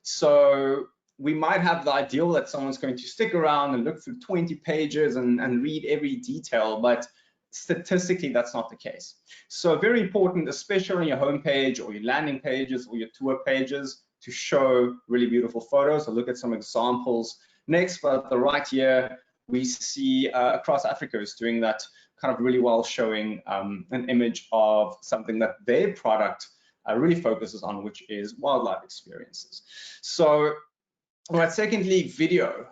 So we might have the ideal that someone's going to stick around and look through 20 pages and read every detail, but statistically, that's not the case. So very important, especially on your homepage or your landing pages or your tour pages, to show really beautiful photos. I'll look at some examples next, but at the right here, we see Across Africa is doing that kind of really well, showing an image of something that their product really focuses on, which is wildlife experiences. So, all right, secondly, video.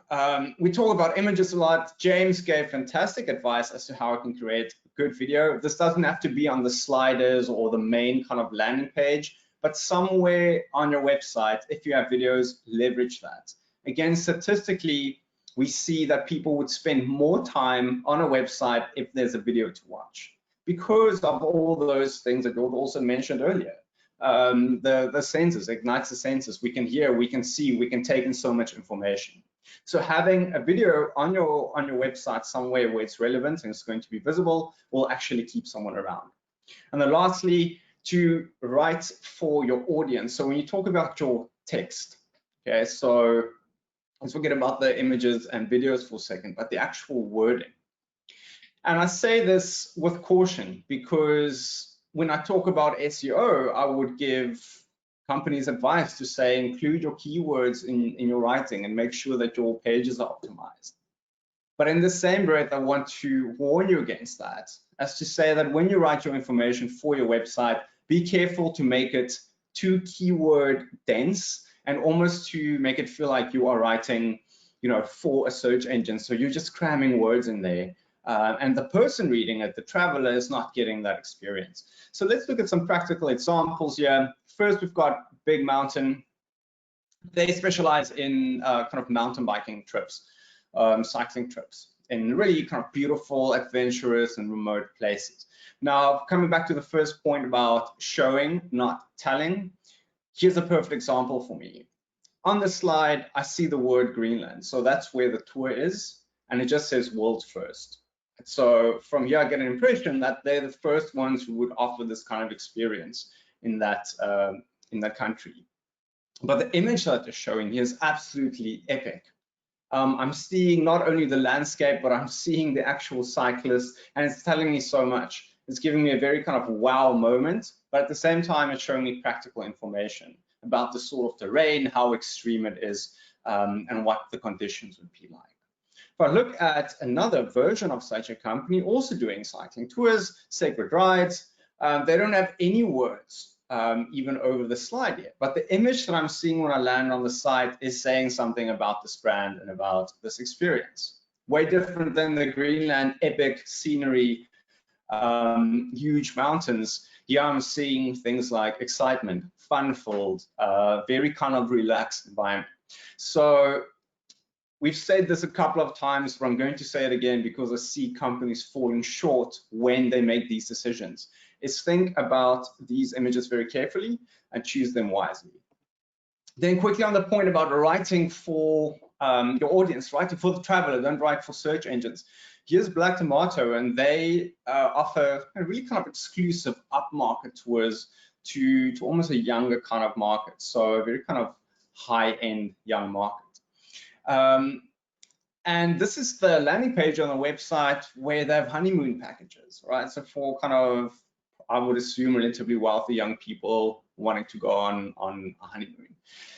We talk about images a lot. James gave fantastic advice as to how I can create good video. This doesn't have to be on the sliders or the main kind of landing page, but somewhere on your website, if you have videos, leverage that. Again, statistically, we see that people would spend more time on a website if there's a video to watch, because of all those things that you also mentioned earlier. The senses, ignites the senses. We can hear, we can see, we can take in so much information. So having a video on your website somewhere where it's relevant and it's going to be visible will actually keep someone around. And then lastly, to write for your audience. So when you talk about your text, okay, so let's forget about the images and videos for a second, but the actual wording. And I say this with caution because when I talk about SEO, I would give companies advice to say include your keywords in your writing and make sure that your pages are optimized. But in the same breath, I want to warn you against that, as to say that when you write your information for your website, be careful to make it too keyword dense and almost to make it feel like you are writing, for a search engine. So you're just cramming words in there. And the person reading it, the traveler, is not getting that experience. So let's look at some practical examples here. First, we've got Big Mountain. They specialize in kind of mountain biking trips, cycling trips, in really kind of beautiful, adventurous, and remote places. Now, coming back to the first point about showing, not telling, here's a perfect example for me. On the slide, I see the word Greenland. So that's where the tour is, and it just says world's first. So from here, I get an impression that they're the first ones who would offer this kind of experience in that country. But the image that they're showing here is absolutely epic. I'm seeing not only the landscape, but I'm seeing the actual cyclists, and it's telling me so much. It's giving me a very kind of wow moment, but at the same time, it's showing me practical information about the sort of terrain, how extreme it is, and what the conditions would be like. If I look at another version of such a company also doing cycling tours, Sacred Rides, they don't have any words even over the slide yet, but the image that I'm seeing when I land on the site is saying something about this brand and about this experience. Way different than the Greenland epic scenery, huge mountains. Here I'm seeing things like excitement, fun-filled, very kind of relaxed environment. So we've said this a couple of times, but I'm going to say it again because I see companies falling short when they make these decisions, is think about these images very carefully and choose them wisely. Then quickly on the point about writing for your audience, writing for the traveler, don't write for search engines. Here's Black Tomato, and they offer a really kind of exclusive upmarket tours to almost a younger kind of market, so a very kind of high-end young market. And this is the landing page on the website where they have honeymoon packages, right? So for kind of, I would assume, relatively wealthy young people wanting to go on a honeymoon.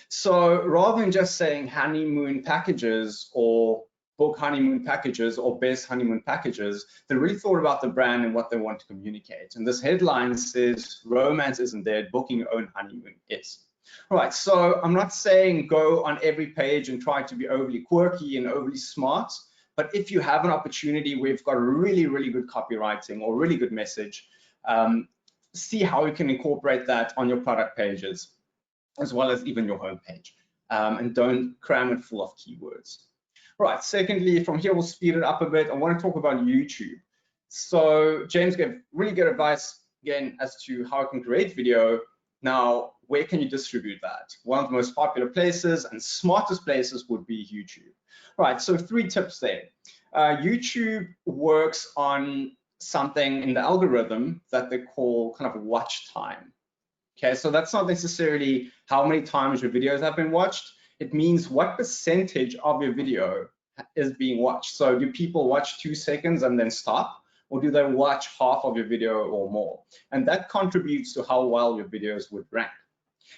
So rather than just saying honeymoon packages or book honeymoon packages or best honeymoon packages, they really thought about the brand and what they want to communicate. And this headline says, romance isn't dead, booking your own honeymoon is. All right, so I'm not saying go on every page and try to be overly quirky and overly smart, but if you have an opportunity where you've got really, really good copywriting or really good message, see how you can incorporate that on your product pages, as well as even your homepage, and don't cram it full of keywords. Right, secondly, from here, we'll speed it up a bit. I want to talk about YouTube. So James gave really good advice, again, as to how I can create video. Now, where can you distribute that? One of the most popular places and smartest places would be YouTube. Right, so 3 tips there. YouTube works on something in the algorithm that they call kind of watch time. Okay, so that's not necessarily how many times your videos have been watched. It means what percentage of your video is being watched. So do people watch 2 seconds and then stop? or do they watch half of your video or more? And that contributes to how well your videos would rank.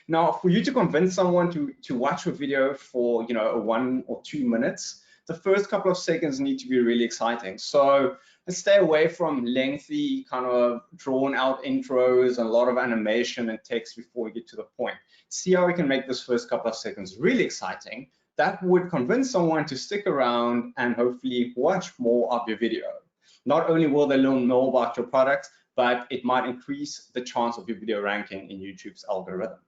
Now, for you to convince someone to watch your video for, you know, 1 or 2 minutes, the first couple of seconds need to be really exciting. So let's stay away from lengthy, kind of drawn out intros and a lot of animation and text before we get to the point. See how we can make this first couple of seconds really exciting. That would convince someone to stick around and hopefully watch more of your video. Not only will they learn more about your product, but it might increase the chance of your video ranking in YouTube's algorithm.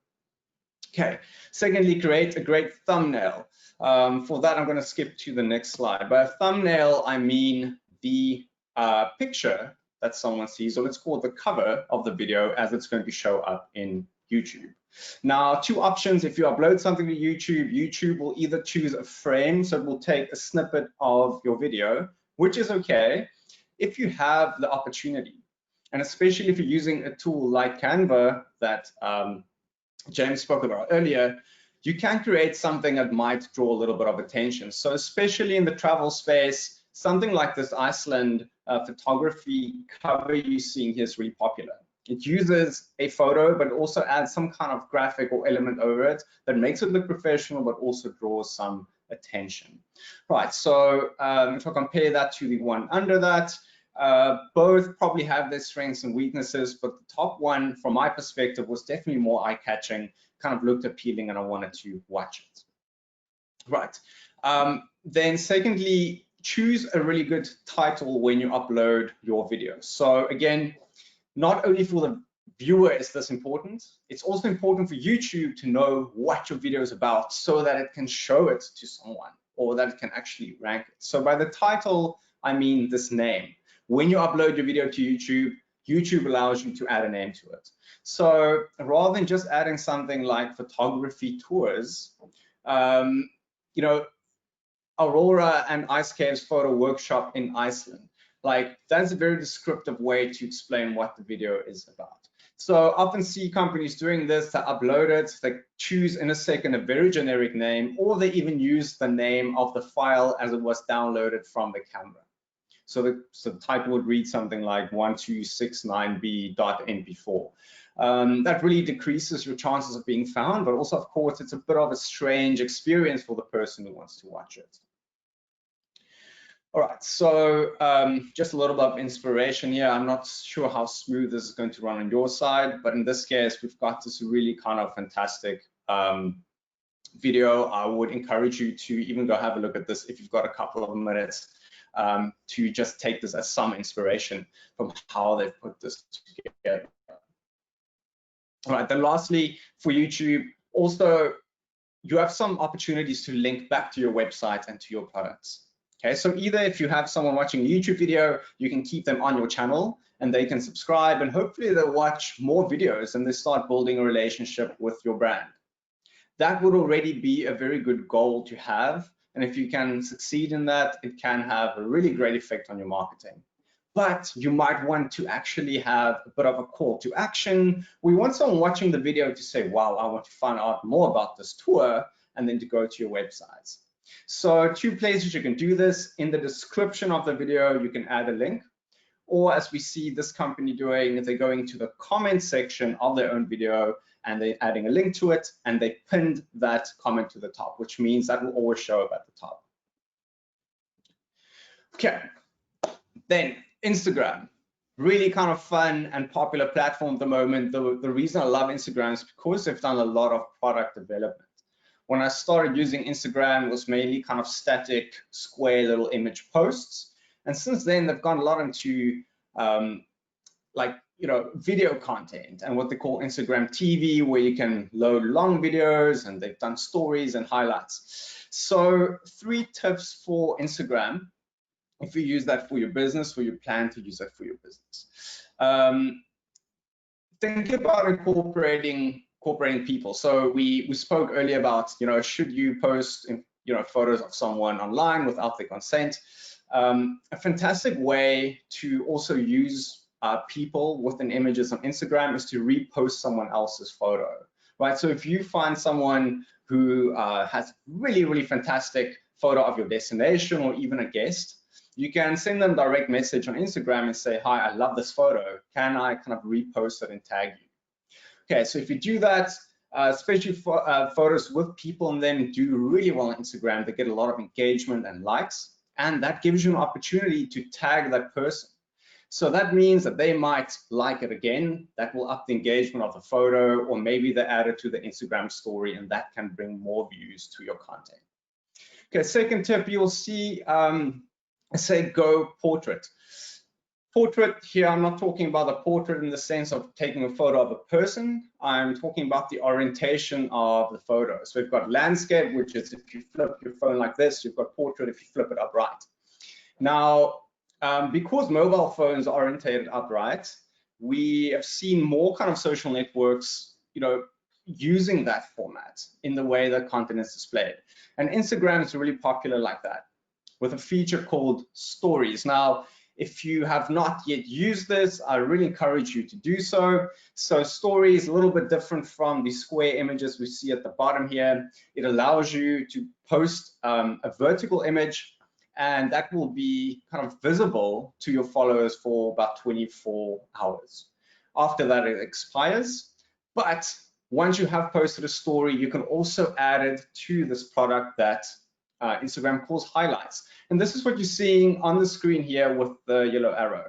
Okay, secondly, create a great thumbnail. For that, I'm going to skip to the next slide. By a thumbnail, I mean the picture that someone sees, or let's call it the cover of the video as it's going to show up in YouTube. Now, 2 options. If you upload something to YouTube, YouTube will either choose a frame, so it will take a snippet of your video, which is okay if you have the opportunity. And especially if you're using a tool like Canva that James spoke about earlier, you can create something that might draw a little bit of attention. So especially in the travel space, something like this Iceland photography cover you're seeing here is really popular. It uses a photo, but also adds some kind of graphic or element over it that makes it look professional, but also draws some attention. Right, so if I compare that to the one under that, both probably have their strengths and weaknesses, but the top one, from my perspective, was definitely more eye-catching, kind of looked appealing, and I wanted to watch it. Right. Then secondly, choose a really good title when you upload your video. So again, not only for the viewer is this important, it's also important for YouTube to know what your video is about so that it can show it to someone or that it can actually rank it. So by the title, I mean this name. When you upload your video to YouTube, YouTube allows you to add a name to it. So rather than just adding something like photography tours, you know, Aurora and Ice Caves photo workshop in Iceland. Like, that's a very descriptive way to explain what the video is about. So I often see companies doing this, they upload it, they choose in a second a very generic name, or they even use the name of the file as it was downloaded from the camera. So the title would read something like 1269b.mp4. That really decreases your chances of being found, but also, of course, it's a bit of a strange experience for the person who wants to watch it. All right, so just a little bit of inspiration here. I'm not sure how smooth this is going to run on your side, but in this case, we've got this really kind of fantastic video. I would encourage you to even go have a look at this if you've got a couple of minutes to just take this as some inspiration from how they've put this together. All right, then lastly, for YouTube, also, you have some opportunities to link back to your website and to your products. Okay, so either if you have someone watching a YouTube video, you can keep them on your channel and they can subscribe, and hopefully they'll watch more videos and they start building a relationship with your brand. That would already be a very good goal to have. And if you can succeed in that, it can have a really great effect on your marketing. But you might want to actually have a bit of a call to action. We want someone watching the video to say, wow, I want to find out more about this tour, and then to go to your websites. So 2 places you can do this. In the description of the video, you can add a link. Or as we see this company doing, they're going to the comment section of their own video and they're adding a link to it, and they pinned that comment to the top, which means that will always show up at the top. Okay, then Instagram, really kind of fun and popular platform at the moment. The reason I love Instagram is because they've done a lot of product development. When I started using Instagram, it was mainly kind of static, square little image posts. And since then, they've gone a lot into video content and what they call Instagram TV, where you can load long videos, and they've done stories and highlights. So 3 tips for Instagram, if you use that for your business, or you plan to use that for your business. Think about incorporating people. So we spoke earlier about, should you post, photos of someone online without their consent? A fantastic way to also use people within images on Instagram is to repost someone else's photo, right? So if you find someone who has really, really fantastic photo of your destination or even a guest, you can send them direct message on Instagram and say, hi, I love this photo. Can I kind of repost it and tag you? Okay, so if you do that, especially for photos with people and then do really well on Instagram, they get a lot of engagement and likes, and that gives you an opportunity to tag that person. So that means that they might like it again. That will up the engagement of the photo, or maybe they add it to the Instagram story, and that can bring more views to your content. Okay, second tip, you'll see, say go portrait. Portrait here, I'm not talking about a portrait in the sense of taking a photo of a person. I'm talking about the orientation of the photo. So we've got landscape, which is if you flip your phone like this, you've got portrait if you flip it upright. Now, because mobile phones are orientated upright, we have seen more kind of social networks, using that format in the way that content is displayed. And Instagram is really popular like that, with a feature called stories. Now, if you have not yet used this, I really encourage you to do so. So stories is a little bit different from the square images we see at the bottom here. It allows you to post a vertical image, and that will be kind of visible to your followers for about 24 hours. After that, it expires. But once you have posted a story, you can also add it to this product that Instagram calls highlights. And this is what you're seeing on the screen here with the yellow arrow.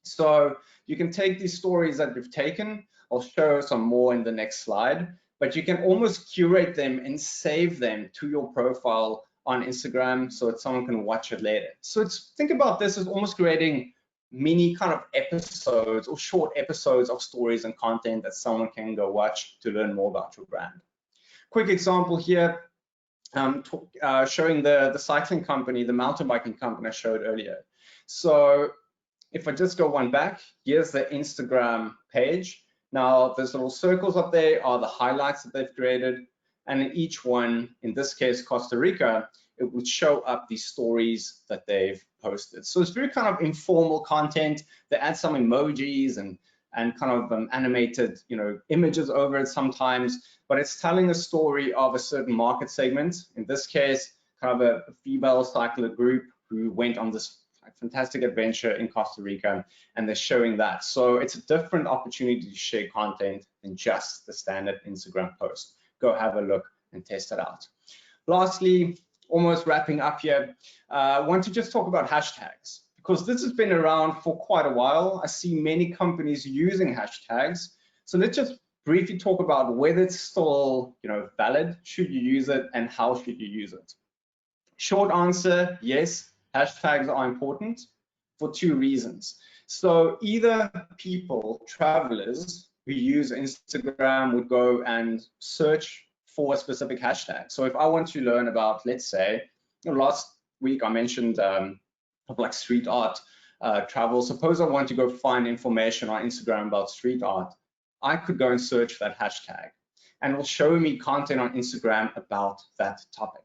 So you can take these stories that you've taken. I'll show some more in the next slide, but you can almost curate them and save them to your profile on Instagram so that someone can watch it later. So think about this as almost creating mini kind of episodes or short episodes of stories and content that someone can go watch to learn more about your brand. Quick example here, showing the cycling company, the mountain biking company I showed earlier. So if I just go one back, here's the Instagram page. Now, those little circles up there are the highlights that they've created. And in each one, in this case, Costa Rica, it would show up these stories that they've posted. So it's very kind of informal content. They add some emojis and kind of animated, images over it sometimes, but it's telling a story of a certain market segment. In this case, kind of a female cycler group who went on this fantastic adventure in Costa Rica, and they're showing that. So it's a different opportunity to share content than just the standard Instagram post. Go have a look and test it out. Lastly, almost wrapping up here, I want to just talk about hashtags, because this has been around for quite a while. I see many companies using hashtags. So let's just briefly talk about whether it's still, valid, should you use it, and how should you use it. Short answer, yes, hashtags are important for two reasons. So either people, travelers who use Instagram would go and search for a specific hashtag. So if I want to learn about, let's say, last week I mentioned like street art travel. Suppose I want to go find information on Instagram about street art. I could go and search that hashtag, and it will show me content on Instagram about that topic.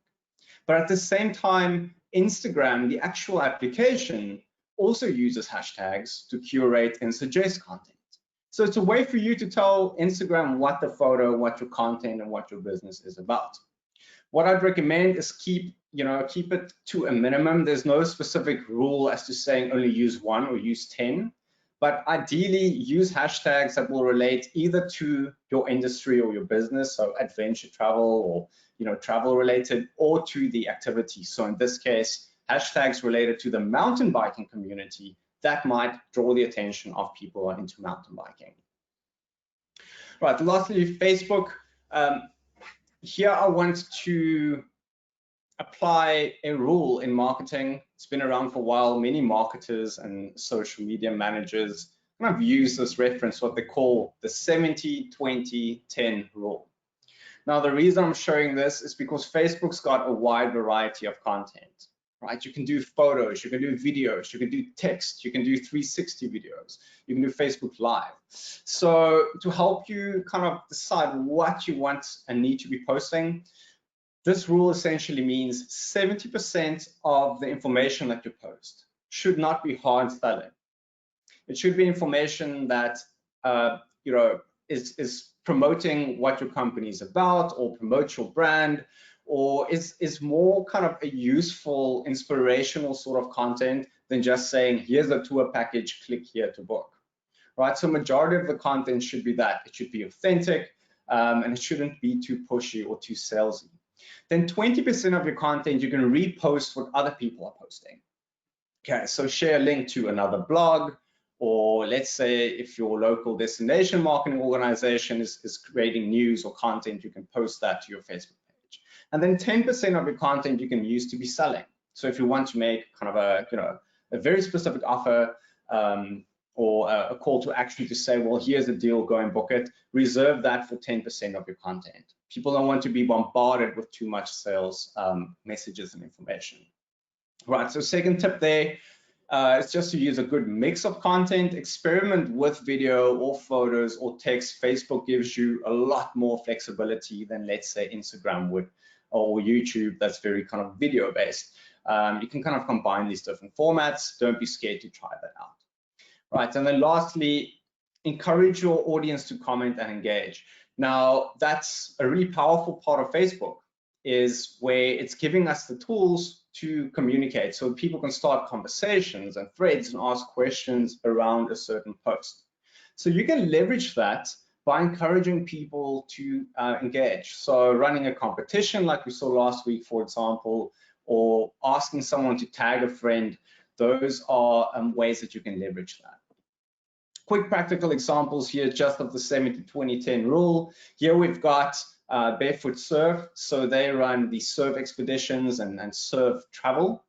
But at the same time, Instagram, the actual application, also uses hashtags to curate and suggest content. So it's a way for you to tell Instagram what the photo, what your content, and what your business is about. What I'd recommend is keep it to a minimum. There's no specific rule as to saying only use 1 or use 10, but ideally use hashtags that will relate either to your industry or your business, so adventure travel or travel related, or to the activity. So in this case, hashtags related to the mountain biking community that might draw the attention of people into mountain biking. Right, lastly, Facebook. Here I want to apply a rule in marketing. It's been around for a while. Many marketers and social media managers kind of use this reference, what they call the 70-20-10 rule. Now, the reason I'm showing this is because Facebook's got a wide variety of content, right? You can do photos, you can do videos, you can do text, you can do 360 videos, you can do Facebook Live. So to help you kind of decide what you want and need to be posting, this rule essentially means 70% of the information that you post should not be hard selling. It should be information that is promoting what your company is about, or promotes your brand, or is more kind of a useful, inspirational sort of content than just saying, here's a tour package, click here to book, right? So majority of the content should be that. It should be authentic, and it shouldn't be too pushy or too salesy. Then 20% of your content, you can repost what other people are posting. Okay, so share a link to another blog, or let's say if your local destination marketing organization is creating news or content, you can post that to your Facebook page. And then 10% of your content you can use to be selling. So if you want to make kind of a very specific offer, or a call to action to say, well, here's a deal, go and book it, reserve that for 10% of your content. People don't want to be bombarded with too much sales messages and information. Right, so second tip there is just to use a good mix of content. Experiment with video or photos or text. Facebook gives you a lot more flexibility than, let's say, Instagram would, or YouTube that's very kind of video based. You can kind of combine these different formats. Don't be scared to try that out. Right, and then lastly, encourage your audience to comment and engage. Now, that's a really powerful part of Facebook, is where it's giving us the tools to communicate, so people can start conversations and threads and ask questions around a certain post. So you can leverage that by encouraging people to engage. So running a competition like we saw last week, for example, or asking someone to tag a friend, those are ways that you can leverage that. Quick practical examples here, just of the 70-20-10 rule. Here we've got Barefoot Surf, so they run the surf expeditions and surf travel.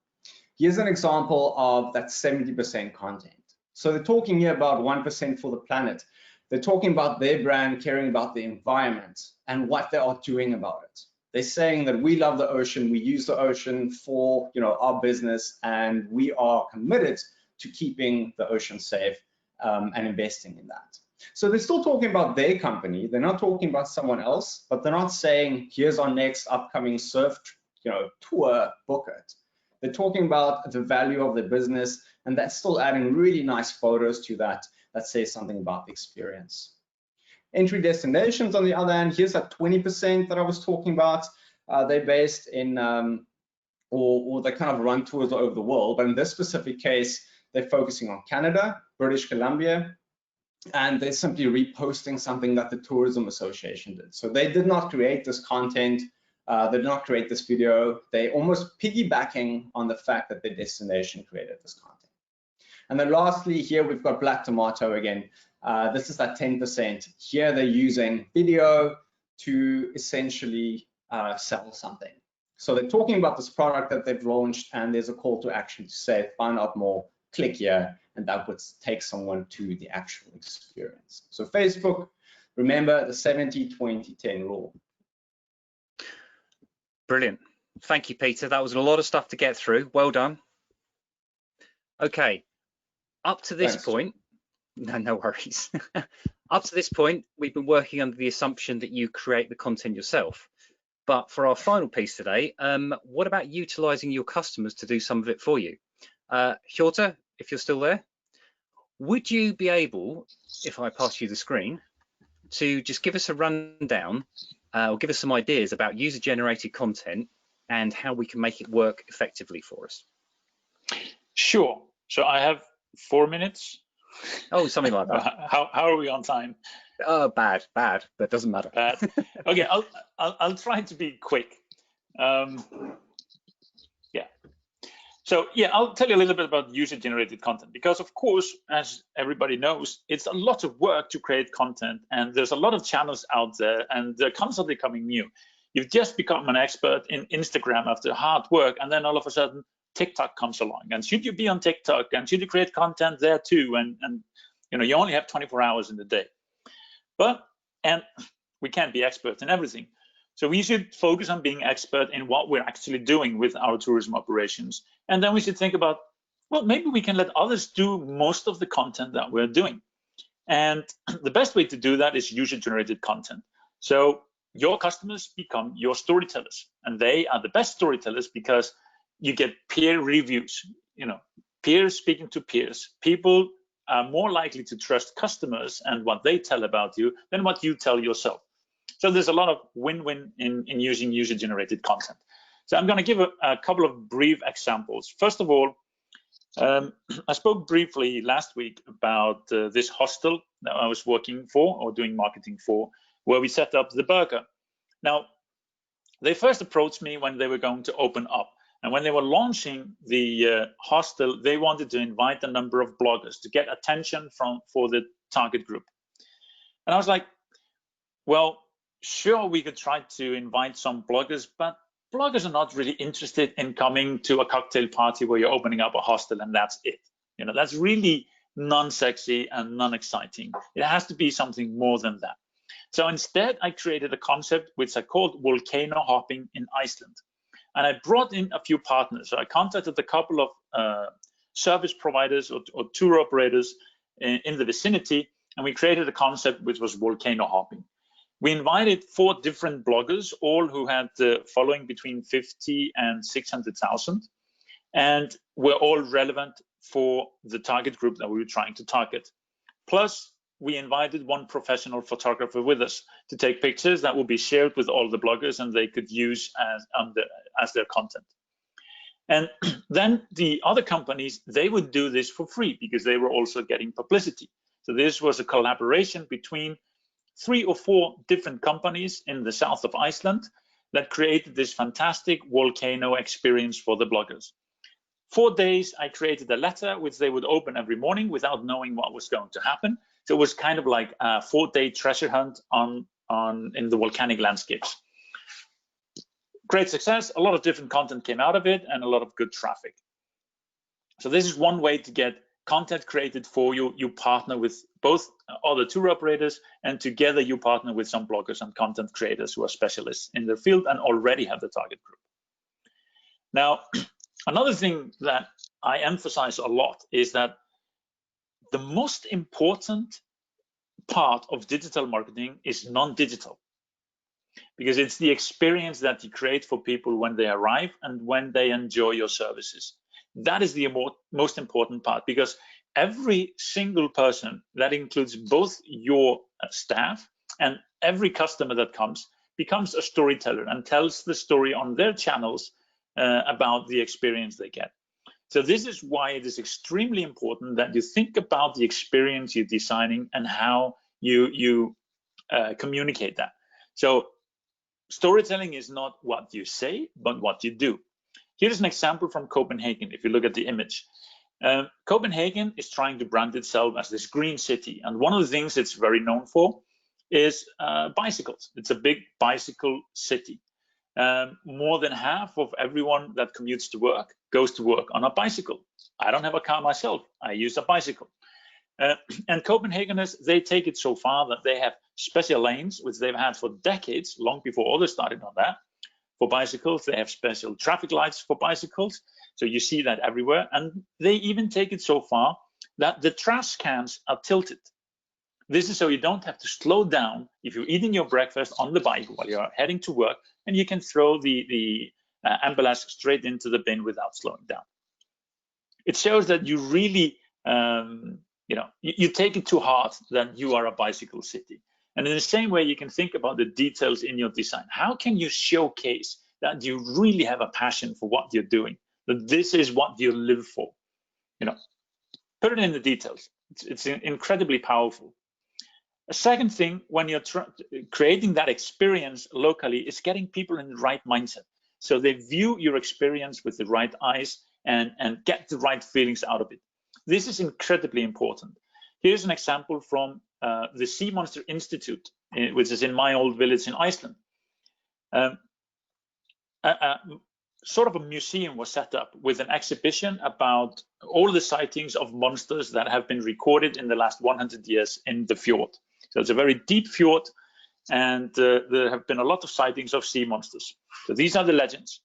Here's an example of that 70% content. So they're talking here about 1% for the planet. They're talking about their brand, caring about the environment and what they are doing about it. They're saying that we love the ocean, we use the ocean for our business, and we are committed to keeping the ocean safe and investing in that. So they're still talking about their company. They're not talking about someone else, but they're not saying, here's our next upcoming surf tour, book it. They're talking about the value of their business, and that's still adding really nice photos to that says something about the experience. Entry destinations, on the other hand, here's that 20% that I was talking about. They're based in, or they kind of run tours all over the world, but in this specific case, they're focusing on Canada, British Columbia, and they're simply reposting something that the Tourism Association did. So they did not create this content, they did not create this video. They almost piggybacking on the fact that their destination created this content. And then lastly, here we've got Black Tomato again. This is that 10%. Here they're using video to essentially sell something. So they're talking about this product that they've launched, and there's a call to action to say, find out more, click here, and that would take someone to the actual experience. So Facebook, remember the 70-20-10 rule. Brilliant. Thank you, Peter. That was a lot of stuff to get through. Well done. Okay, up to this point, no worries. Up to this point, we've been working under the assumption that you create the content yourself. But for our final piece today, what about utilizing your customers to do some of it for you? Hjörtur, if you're still there, would you be able, if I pass you the screen, to just give us a rundown or give us some ideas about user-generated content and how we can make it work effectively for us? Sure. So I have 4 minutes. Oh, something like that. How are we on time? Bad, but doesn't matter. Bad. Okay, I'll try to be quick. So I'll tell you a little bit about user-generated content, because of course, as everybody knows, it's a lot of work to create content, and there's a lot of channels out there, and they're constantly coming new. You've just become an expert in Instagram after hard work, and then all of a sudden TikTok comes along. And should you be on TikTok, and should you create content there too? And you only have 24 hours in the day. And we can't be experts in everything. So we should focus on being expert in what we're actually doing with our tourism operations. And then we should think about, well, maybe we can let others do most of the content that we're doing. And the best way to do that is user-generated content. So your customers become your storytellers, and they are the best storytellers because you get peer reviews, peers speaking to peers. People are more likely to trust customers and what they tell about you than what you tell yourself. So there's a lot of win-win in using user-generated content. So I'm going to give a couple of brief examples. First of all, I spoke briefly last week about this hostel that I was working for or doing marketing for, where we set up the burger. Now, they first approached me when they were going to open up. And when they were launching the hostel, they wanted to invite a number of bloggers to get attention for the target group. And I was like, well, sure, we could try to invite some bloggers, but bloggers are not really interested in coming to a cocktail party where you're opening up a hostel and that's it. You know, that's really non-sexy and non-exciting. It has to be something more than that. So instead, I created a concept which I called volcano hopping in Iceland. And I brought in a few partners. So I contacted a couple of service providers or tour operators in the vicinity, and we created a concept which was volcano hopping. We invited 4 different bloggers, all who had following between 50 and 600,000, and were all relevant for the target group that we were trying to target. Plus, we invited 1 professional photographer with us to take pictures that would be shared with all the bloggers and they could use as their content. And then the other companies, they would do this for free because they were also getting publicity. So this was a collaboration between 3 or 4 different companies in the south of Iceland that created this fantastic volcano experience for the bloggers. 4 days, I created a letter which they would open every morning without knowing what was going to happen. So it was kind of like a 4-day treasure hunt in the volcanic landscapes. Great success. A lot of different content came out of it and a lot of good traffic. So this is one way to get content created for you. You partner with both other tour operators, and together you partner with some bloggers and content creators who are specialists in their field and already have the target group. Now, another thing that I emphasize a lot is that the most important part of digital marketing is non-digital, because it's the experience that you create for people when they arrive and when they enjoy your services. That is the most important part, because every single person, that includes both your staff and every customer that comes, becomes a storyteller and tells the story on their channels about the experience they get. So this is why it is extremely important that you think about the experience you're designing and how you communicate that. So storytelling is not what you say, but what you do. Here's an example from Copenhagen. If you look at the image, Copenhagen is trying to brand itself as this green city. And one of the things it's very known for is bicycles. It's a big bicycle city. More than half of everyone that commutes to work goes to work on a bicycle. I don't have a car myself. I use a bicycle. And Copenhageners, they take it so far that they have special lanes, which they've had for decades, long before others started on that. For bicycles, they have special traffic lights for bicycles. So you see that everywhere. And they even take it so far that the trash cans are tilted. This is so you don't have to slow down if you're eating your breakfast on the bike while you're heading to work, and you can throw the emballage straight into the bin without slowing down. It shows that you really, you take it to heart that you are a bicycle city. And in the same way, you can think about the details in your design. How can you showcase that you really have a passion for what you're doing, that this is what you live for? Put it in the details. It's incredibly powerful. A second thing, when you're creating that experience locally, is getting people in the right mindset. So they view your experience with the right eyes and get the right feelings out of it. This is incredibly important. Here's an example from the Sea Monster Institute, which is in my old village in Iceland. Sort of a museum was set up with an exhibition about all the sightings of monsters that have been recorded in the last 100 years in the fjord. So it's a very deep fjord, and there have been a lot of sightings of sea monsters. So these are the legends.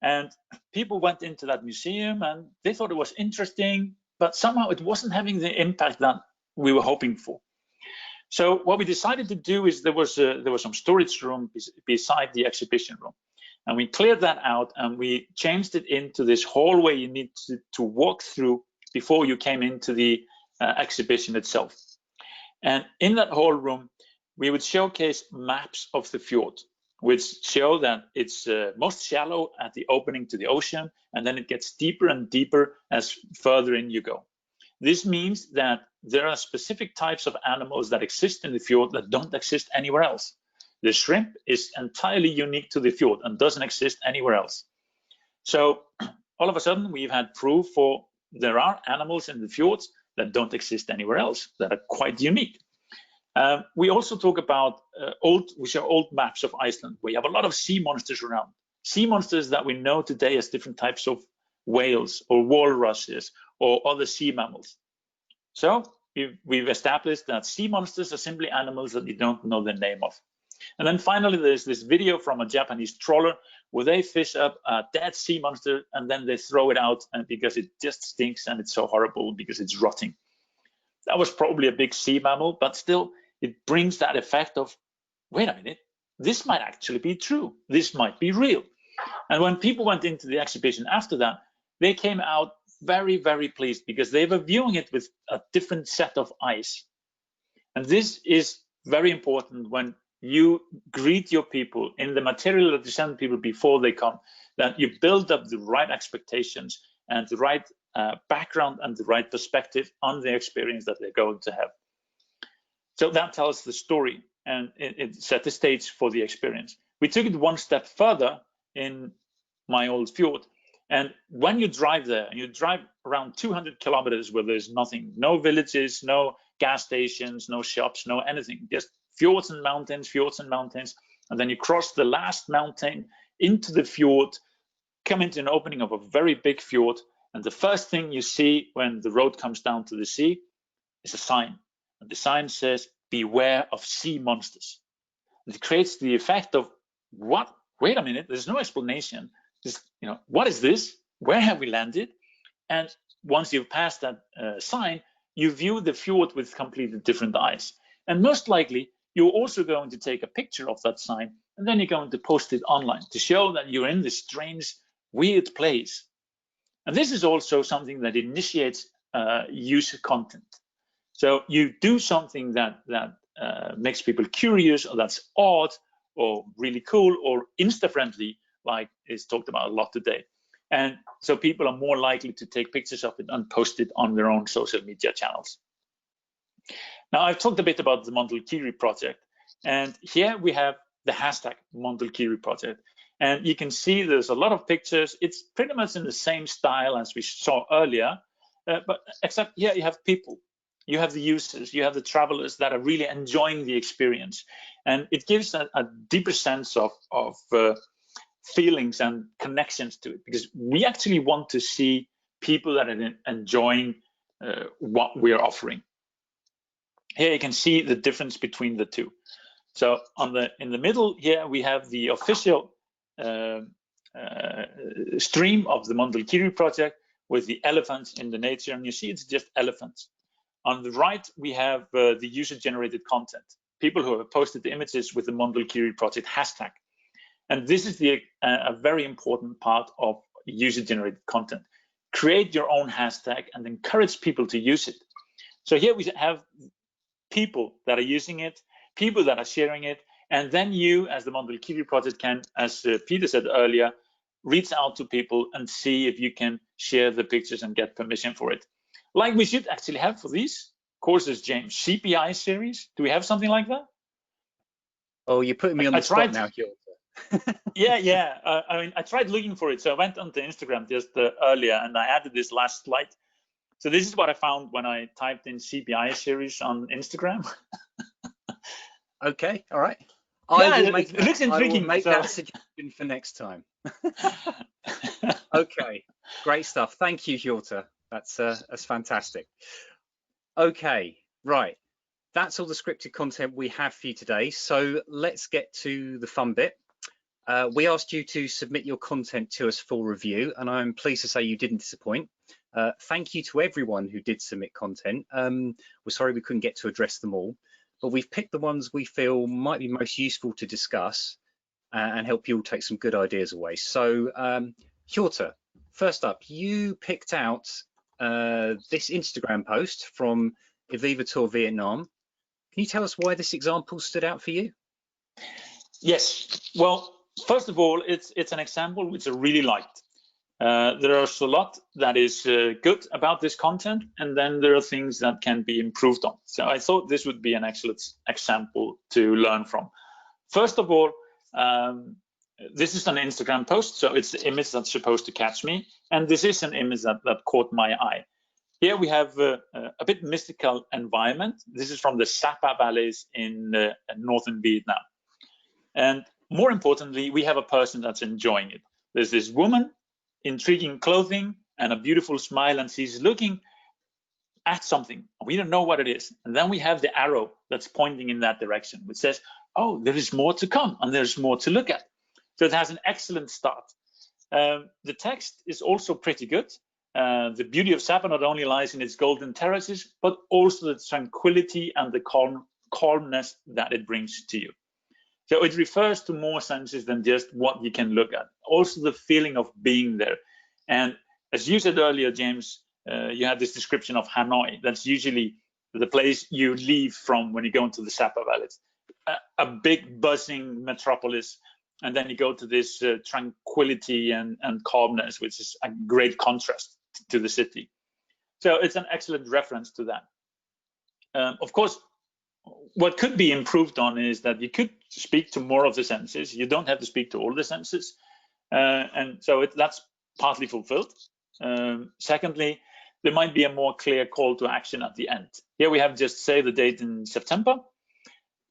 And people went into that museum and they thought it was interesting, but somehow it wasn't having the impact that we were hoping for. So what we decided to do is there was some storage room beside the exhibition room. And we cleared that out and we changed it into this hallway you need to walk through before you came into the exhibition itself. And in that whole room, we would showcase maps of the fjord, which show that it's most shallow at the opening to the ocean, and then it gets deeper and deeper as further in you go. This means that there are specific types of animals that exist in the fjord that don't exist anywhere else. The shrimp is entirely unique to the fjord and doesn't exist anywhere else. So all of a sudden, we've had proof for there are animals in the fjords that don't exist anywhere else, that are quite unique. We also talk about we show old maps of Iceland, where you have a lot of sea monsters around. Sea monsters that we know today as different types of whales or walruses or other sea mammals. So we've established that sea monsters are simply animals that you don't know the name of. And then finally, there's this video from a Japanese trawler where they fish up a dead sea monster and then they throw it out because it just stinks and it's so horrible because it's rotting. That was probably a big sea mammal, but still it brings that effect of, wait a minute, this might actually be true. This might be real. And when people went into the exhibition after that, they came out very, very pleased because they were viewing it with a different set of eyes. And this is very important when you greet your people in the material that you send people before they come, that you build up the right expectations and the right background and the right perspective on the experience that they're going to have. So that tells the story and it set the stage for the experience. We took it one step further in my old fjord. And when you drive there, and you drive around 200 kilometers where there's nothing, no villages, no gas stations, no shops, no anything, just fjords and mountains, and then you cross the last mountain into the fjord, come into an opening of a very big fjord, and the first thing you see when the road comes down to the sea is a sign. And the sign says, "Beware of sea monsters." It creates the effect of, what? Wait a minute, there's no explanation. Just, what is this? Where have we landed? And once you've passed that sign, you view the fjord with completely different eyes. And most likely, you're also going to take a picture of that sign, and then you're going to post it online to show that you're in this strange, weird place. And this is also something that initiates user content. So you do something that makes people curious, or that's odd, or really cool, or Insta-friendly, like is talked about a lot today. And so people are more likely to take pictures of it and post it on their own social media channels. Now, I've talked a bit about the Mondulkiri project, and here we have the hashtag Mondulkiri project. And you can see there's a lot of pictures. It's pretty much in the same style as we saw earlier, but except here you have people. You have the users, you have the travelers that are really enjoying the experience. And it gives a deeper sense of feelings and connections to it, because we actually want to see people that are enjoying what we are offering. Here you can see the difference between the two. So in the middle here, we have the official stream of the Mondulkiri project with the elephants in the nature, and you see it's just elephants. On the right, we have the user-generated content, people who have posted the images with the Mondulkiri project hashtag. And this is a very important part of user-generated content. Create your own hashtag and encourage people to use it. So here we have people that are using it, people that are sharing it, and then you, as the Mondulkiri project, can, as Peter said earlier, reach out to people and see if you can share the pictures and get permission for it. Like we should actually have for these courses, James, CBI series. Do we have something like that? Oh, you're putting me on the spot now, Hjörtur. Yeah. I mean, I tried looking for it. So I went onto Instagram just earlier and I added this last slide. So this is what I found when I typed in CBI series on Instagram. Okay, all right. It looks intriguing. I will make that suggestion for next time. Okay, great stuff. Thank you, Hjörtur. That's fantastic. Okay, right. That's all the scripted content we have for you today. So let's get to the fun bit. We asked you to submit your content to us for review, and I'm pleased to say you didn't disappoint. Thank you to everyone who did submit content. We're sorry we couldn't get to address them all, but we've picked the ones we feel might be most useful to discuss and help you all take some good ideas away. So Hjörtur, first up, you picked out this Instagram post from Eviva Tour Vietnam, Can you tell us why this example stood out for you? Yes. Well, first of all, it's an example which I really liked. There is a lot that is good about this content, and then there are things that can be improved on. So I thought this would be an excellent example to learn from. First of all, this is an Instagram post, so it's the image that's supposed to catch me, and this is an image that caught my eye. Here we have a bit mystical environment. This is from the Sapa valleys in northern Vietnam. And more importantly, we have a person that's enjoying it. There's this woman, intriguing clothing and a beautiful smile, and she's looking at something. We don't know what it is. And then we have the arrow that's pointing in that direction, which says, oh, there is more to come and there's more to look at. So it has an excellent start. The text is also pretty good. The beauty of Sapa not only lies in its golden terraces, but also the tranquility and the calmness that it brings to you. So it refers to more senses than just what you can look at. Also the feeling of being there. And as you said earlier, James, you had this description of Hanoi. That's usually the place you leave from when you go into the Sapa valleys. A big buzzing metropolis. And then you go to this tranquility and calmness, which is a great contrast to the city. So it's an excellent reference to that. Of course, what could be improved on is that you could speak to more of the senses. You don't have to speak to all the senses. And so that's partly fulfilled. Secondly, there might be a more clear call to action at the end. Here we have just say the date in September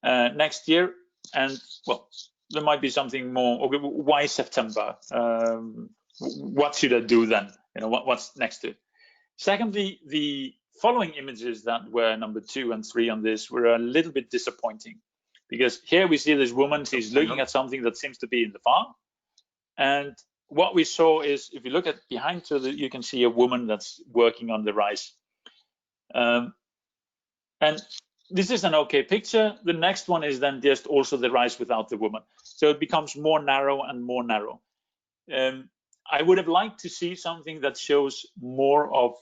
next year. And well, there might be something more. Okay, why September? What should I do then? You know, what's next to it? Secondly, the following images that were number 2 and 3 on this were a little bit disappointing, because here we see this woman, she's looking at something that seems to be in the farm. And what we saw is, if you look at behind her, you can see a woman that's working on the rice. And this is an okay picture. The next one is then just also the rice without the woman. So it becomes more narrow and more narrow. I would have liked to see something that shows more of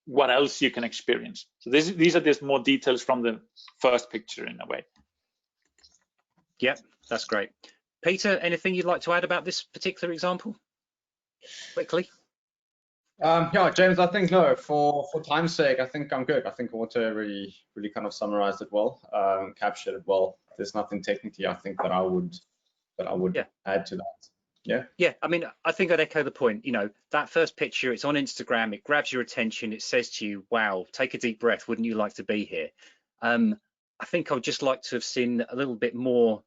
what else you can experience. So these are just more details from the first picture in a way. Yep, that's great. Peter, anything you'd like to add about this particular example? Quickly. Yeah, James, I think no, for time's sake, I think I'm good. I think Hjörtur really kind of summarized it well, captured it well. There's nothing technically I think that I would add to that. Yeah, I mean, I think I'd echo the point. You know, that first picture, it's on Instagram, it grabs your attention, it says to you, wow, take a deep breath, wouldn't you like to be here? I think I would just like to have seen a little bit more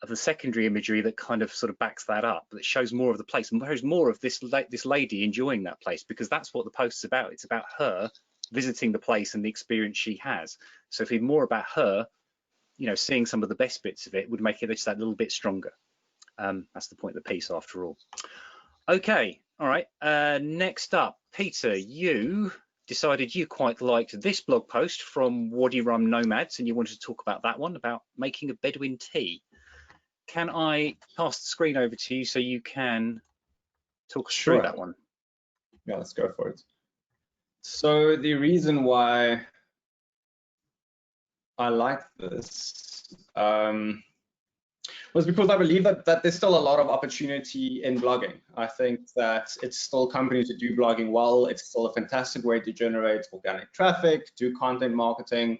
of the secondary imagery that kind of sort of backs that up, that shows more of the place and shows more of this lady enjoying that place, because that's what the post is about. It's about her visiting the place and the experience she has. So if it's more about her, you know, seeing some of the best bits of it would make it just that little bit stronger. That's the point of the piece after all. Okay, all right, next up, Peter, you decided you quite liked this blog post from Wadi Rum Nomads and you wanted to talk about that one, about making a Bedouin tea. Can I pass the screen over to you so you can talk us through that one? Yeah, let's go for it. So the reason why I like this was because I believe that there's still a lot of opportunity in blogging. I think that it's still companies that do blogging well. It's still a fantastic way to generate organic traffic, do content marketing,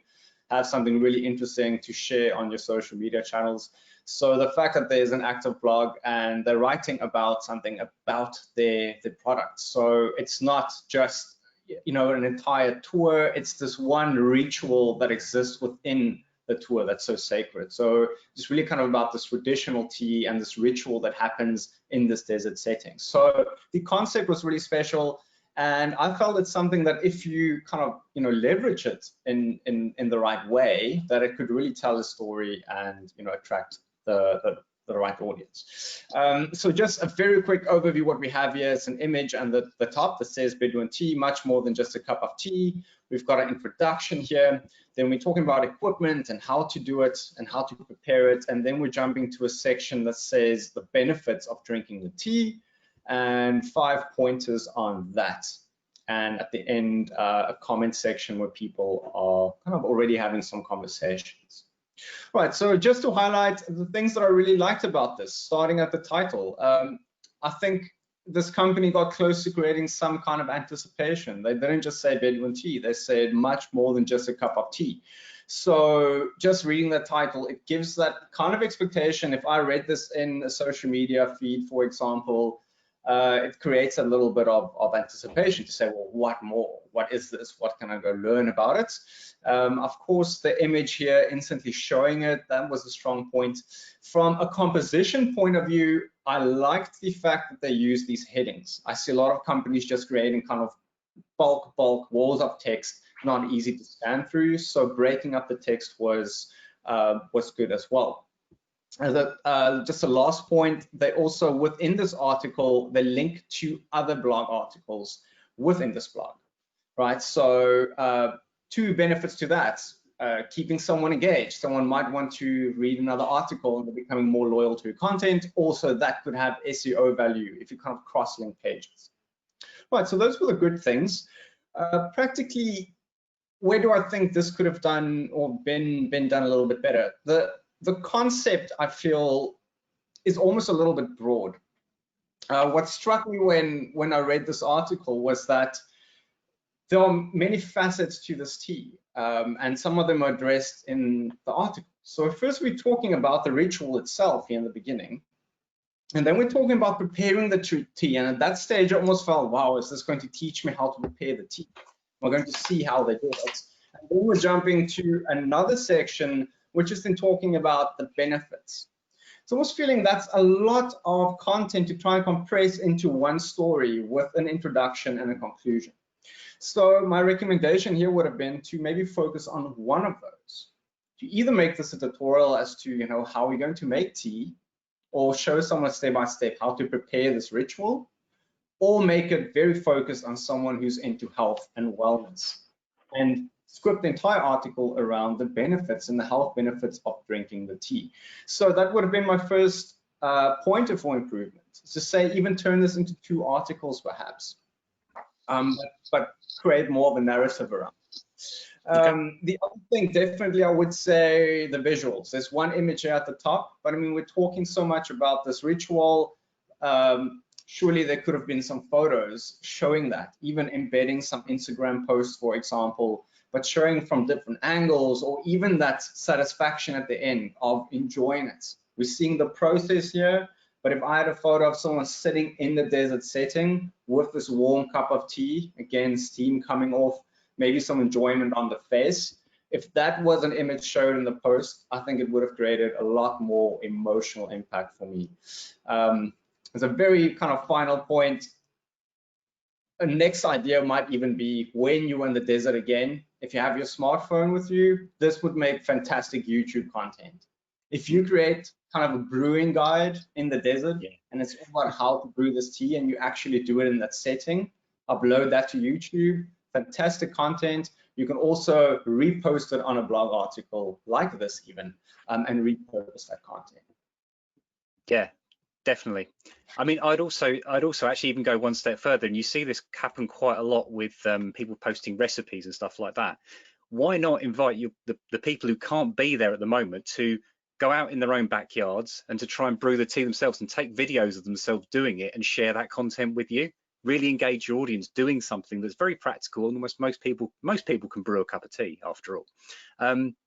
have something really interesting to share on your social media channels. So the fact that there's an active blog and they're writing about something about their product. So it's not just, you know, an entire tour. It's this one ritual that exists within the tour that's so sacred. So it's really kind of about this traditional tea and this ritual that happens in this desert setting. So the concept was really special. And I felt it's something that if you kind of, you know, leverage it in the right way, that it could really tell a story and, you know, attract the right audience. So just a very quick overview. What we have here is an image and the top that says Bedouin tea, much more than just a cup of tea. We've got an introduction here. Then we're talking about equipment and how to do it and how to prepare it. And then we're jumping to a section that says the benefits of drinking the tea and 5 pointers on that. and at the end, a comment section where people are kind of already having some conversations. Right, so just to highlight the things that I really liked about this, starting at the title, I think this company got close to creating some kind of anticipation. They didn't just say Bedouin tea, they said much more than just a cup of tea. So just reading the title, it gives that kind of expectation. If I read this in a social media feed, for example, it creates a little bit of anticipation to say, well, what more? What is this? What can I go learn about it? Of course, the image here instantly showing it, that was a strong point. From a composition point of view, I liked the fact that they use these headings. I see a lot of companies just creating kind of bulk walls of text, not easy to scan through. So breaking up the text was good as well. Just a last point, they also, within this article, they link to other blog articles within this blog, right? So two benefits to that, keeping someone engaged. Someone might want to read another article and they're becoming more loyal to your content. Also, that could have SEO value if you kind of cross-link pages. Right, so those were the good things. Practically, where do I think this could have done or been done a little bit better? The concept, I feel, is almost a little bit broad. What struck me when I read this article was that there are many facets to this tea, and some of them are addressed in the article. So first we're talking about the ritual itself here in the beginning, and then we're talking about preparing the tea, and at that stage I almost felt, wow, is this going to teach me how to prepare the tea? We're going to see how they do it. And then we're jumping to another section which is then talking about the benefits. So I was feeling that's a lot of content to try and compress into one story with an introduction and a conclusion. So my recommendation here would have been to maybe focus on one of those. To either make this a tutorial as to, you know, how we're going to make tea, or show someone step by step how to prepare this ritual, or make it very focused on someone who's into health and wellness, and script the entire article around the benefits and the health benefits of drinking the tea. So that would have been my first pointer for improvement, to say even turn this into 2 articles perhaps, but create more of a narrative around it. The other thing, definitely, I would say the visuals. There's one image here at the top, but I mean, we're talking so much about this ritual. Surely there could have been some photos showing that, even embedding some Instagram posts, for example, but showing from different angles, or even that satisfaction at the end of enjoying it. We're seeing the process here, but if I had a photo of someone sitting in the desert setting with this warm cup of tea, again, steam coming off, maybe some enjoyment on the face, if that was an image showed in the post, I think it would have created a lot more emotional impact for me. As a very kind of final point, a next idea might even be when you're in the desert again, if you have your smartphone with you, this would make fantastic YouTube content. If you create kind of a brewing guide in the desert, and it's about how to brew this tea, and you actually do it in that setting, upload that to YouTube, fantastic content. You can also repost it on a blog article like this even, and repurpose that content. Yeah, definitely. I mean, I'd also actually even go one step further, and you see this happen quite a lot with people posting recipes and stuff like that. Why not invite the people who can't be there at the moment to go out in their own backyards and to try and brew the tea themselves and take videos of themselves doing it and share that content with you? Really engage your audience doing something that's very practical, and almost most people can brew a cup of tea after all.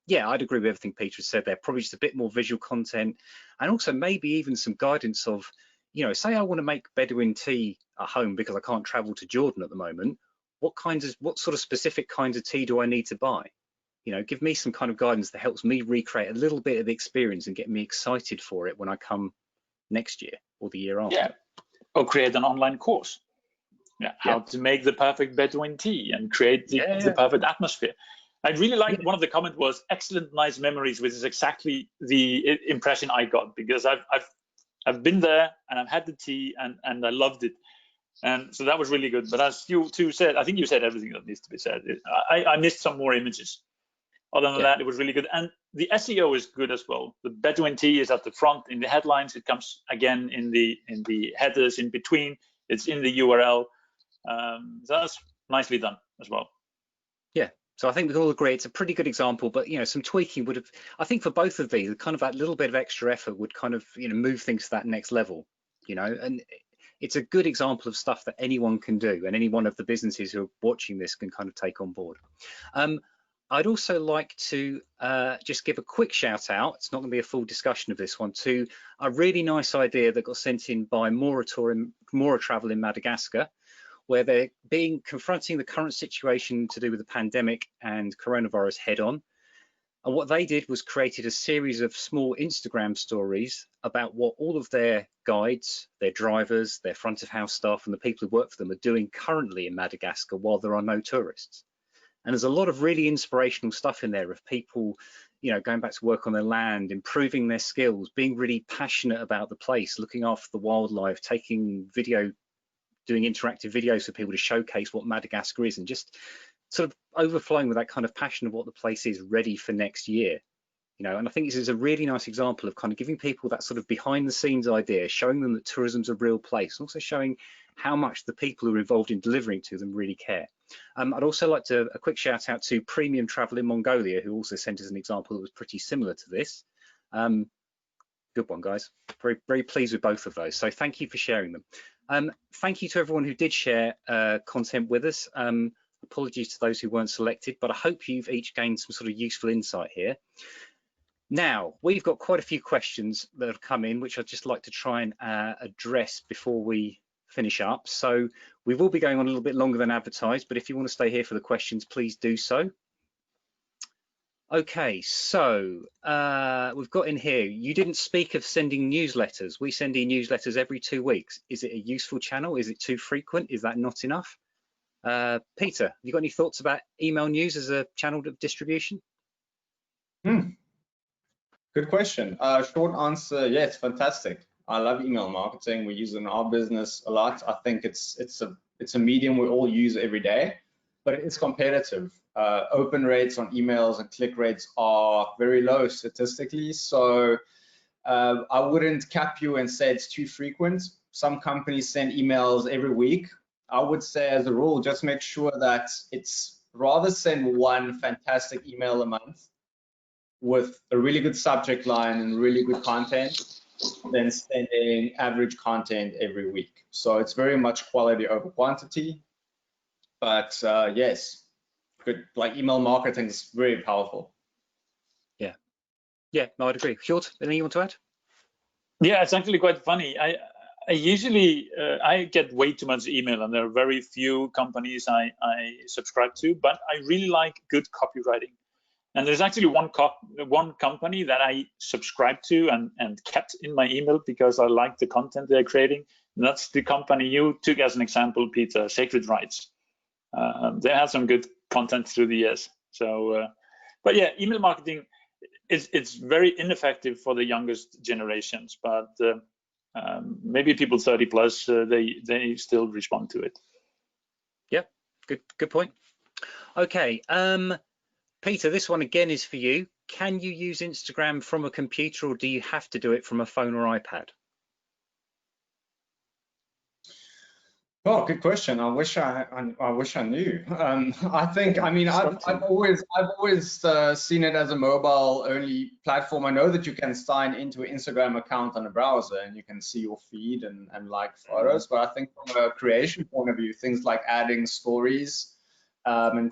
Yeah, I'd agree with everything Peter has said there. Probably just a bit more visual content, and also maybe even some guidance of, you know, say I want to make Bedouin tea at home because I can't travel to Jordan at the moment. What sort of specific kinds of tea do I need to buy? You know, give me some kind of guidance that helps me recreate a little bit of the experience and get me excited for it when I come next year or the year after. Yeah, or create an online course. Yeah, how to make the perfect Bedouin tea and create the perfect atmosphere. I really liked one of the comments was excellent, nice memories, which is exactly the impression I got, because I've been there and I've had the tea and I loved it. And so that was really good. But as you two said, I think you said everything that needs to be said. I missed some more images. Other than that, it was really good. And the SEO is good as well. The Bedouin tea is at the front in the headlines. It comes again in the headers in between. It's in the URL. So that's nicely done as well. Yeah. So I think we all agree it's a pretty good example, but some tweaking would have, I think for both of these, kind of that little bit of extra effort would kind of move things to that next level, and it's a good example of stuff that anyone can do, and any one of the businesses who are watching this can kind of take on board. I'd also like to just give a quick shout out, it's not going to be a full discussion of this one, to a really nice idea that got sent in by Mora Travel in Madagascar, where they're confronting the current situation to do with the pandemic and coronavirus head on. And what they did was created a series of small Instagram stories about what all of their guides, their drivers, their front of house staff, and the people who work for them are doing currently in Madagascar while there are no tourists. And there's a lot of really inspirational stuff in there of people, going back to work on their land, improving their skills, being really passionate about the place, looking after the wildlife, taking video, doing interactive videos for people to showcase what Madagascar is, and just sort of overflowing with that kind of passion of what the place is ready for next year. And I think this is a really nice example of kind of giving people that sort of behind the scenes idea, showing them that tourism's a real place, and also showing how much the people who are involved in delivering to them really care. I'd also like a quick shout out to Premium Travel in Mongolia, who also sent us an example that was pretty similar to this. Good one, guys. Very, very pleased with both of those. So thank you for sharing them. Thank you to everyone who did share content with us. Apologies to those who weren't selected, but I hope you've each gained some sort of useful insight here. Now, we've got quite a few questions that have come in, which I'd just like to try and address before we finish up. So we will be going on a little bit longer than advertised, but if you want to stay here for the questions, please do so. Okay, so we've got in here, you didn't speak of sending newsletters. We send newsletters every 2 weeks. Is it a useful channel? Is it too frequent? Is that not enough? Peter, have you got any thoughts about email news as a channel of distribution? Good question. Short answer, yes, fantastic. I love email marketing. We use it in our business a lot. I think it's a medium we all use every day, but it's competitive. Open rates on emails and click rates are very low statistically. So I wouldn't cap you and say it's too frequent. Some companies send emails every week. I would say as a rule, just make sure that it's rather send one fantastic email a month with a really good subject line and really good content than sending average content every week. So it's very much quality over quantity. But yes, good, like email marketing is very powerful. Yeah, no, I'd agree. Hjörtur, anything you want to add? Yeah, it's actually quite funny. I usually I get way too much email, and there are very few companies I subscribe to, but I really like good copywriting. And there's actually one company that I subscribed to and kept in my email because I like the content they're creating. And that's the company you took as an example, Peter, Sacred Rights. They have some good content through the years. So, but yeah, email marketing it's very ineffective for the youngest generations, but maybe people 30 plus, they still respond to it. Yeah, good point. Okay, Peter, this one again is for you. Can you use Instagram from a computer, or do you have to do it from a phone or iPad? Oh, good question. I wish I knew. I think, I mean, I've always seen it as a mobile-only platform. I know that you can sign into an Instagram account on a browser and you can see your feed and like photos. But I think from a creation point of view, things like adding stories and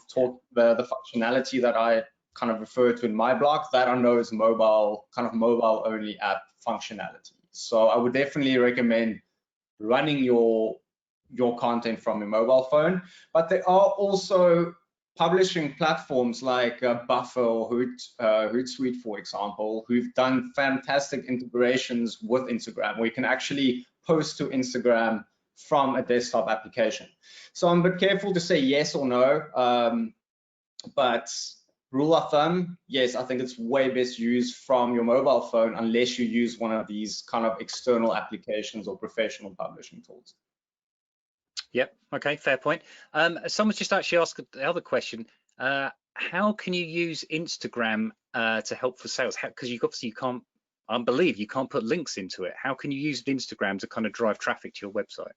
the functionality that I kind of refer to in my blog, that I know is mobile-only app functionality. So I would definitely recommend running your content from a mobile phone, but there are also publishing platforms like Buffer or Hootsuite, for example, who've done fantastic integrations with Instagram, where you can actually post to Instagram from a desktop application. So I'm a bit careful to say yes or no, but rule of thumb, yes, I think it's way best used from your mobile phone unless you use one of these kind of external applications or professional publishing tools. Yep. Okay. Fair point. Someone's just actually asked the other question. How can you use Instagram to help for sales? Because you obviously can't. I believe you can't put links into it. How can you use Instagram to kind of drive traffic to your website?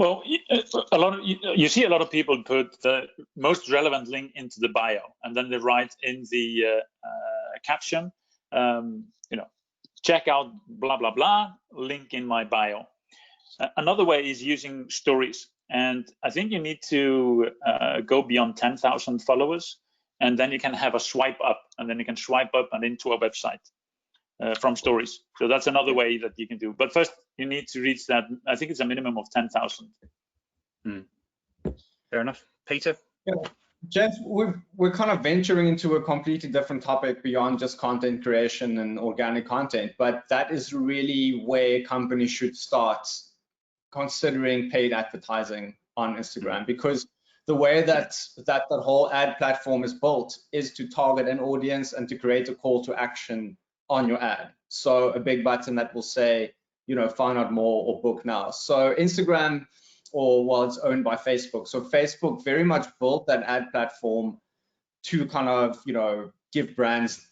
Well, you see a lot of people put the most relevant link into the bio, and then they write in the caption, check out blah blah blah, link in my bio. Another way is using stories, and I think you need to go beyond 10,000 followers, and then you can have a swipe up, and then you can swipe up and into a website from stories. So that's another way that you can do. But first, you need to reach that. I think it's a minimum of 10,000. Fair enough, Peter. Yeah. Jeff, we're kind of venturing into a completely different topic beyond just content creation and organic content, but that is really where companies should start considering paid advertising on Instagram, because the way that whole ad platform is built is to target an audience and to create a call to action on your ad. So a big button that will say, find out more or book now. So Instagram, it's owned by Facebook. So Facebook very much built that ad platform to kind of, give brands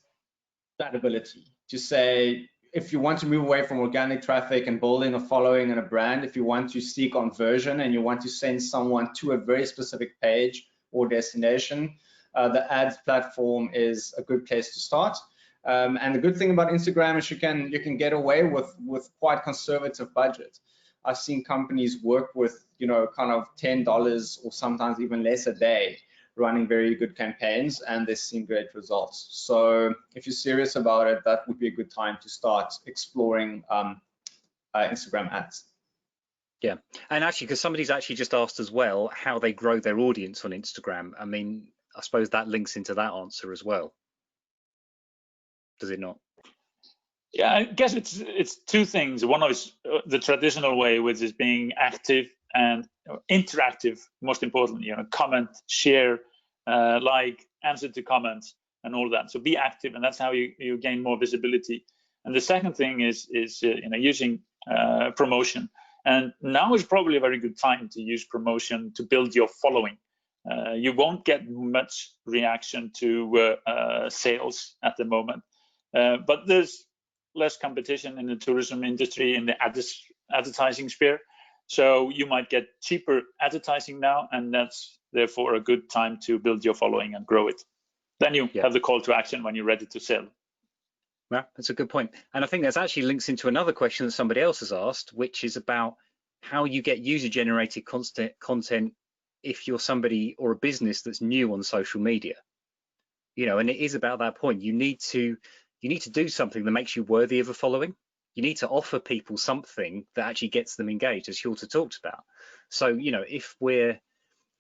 that ability to say, if you want to move away from organic traffic and building a following and a brand, if you want to seek conversion and you want to send someone to a very specific page or destination, the ads platform is a good place to start. And the good thing about Instagram is you can get away with quite conservative budget. I've seen companies work with kind of $10 or sometimes even less a day, running very good campaigns, and they've seen great results. So if you're serious about it, that would be a good time to start exploring Instagram ads. Yeah, and actually, because somebody's actually just asked as well how they grow their audience on Instagram. I mean, I suppose that links into that answer as well. Does it not? Yeah, I guess it's two things. One is the traditional way, which is being active and interactive, most importantly, comment, share, like, answer to comments and all that. So be active, and that's how you gain more visibility. And the second thing is using promotion. And now is probably a very good time to use promotion to build your following. You won't get much reaction to sales at the moment, but there's less competition in the tourism industry, in the advertising sphere. So you might get cheaper advertising now, and that's therefore a good time to build your following and grow it. Then you have the call to action when you're ready to sell. Well, that's a good point. And I think that's actually links into another question that somebody else has asked, which is about how you get user-generated content if you're somebody or a business that's new on social media. And it is about that point. You need to do something that makes you worthy of a following. You need to offer people something that actually gets them engaged, as Hjörtur talked about. So,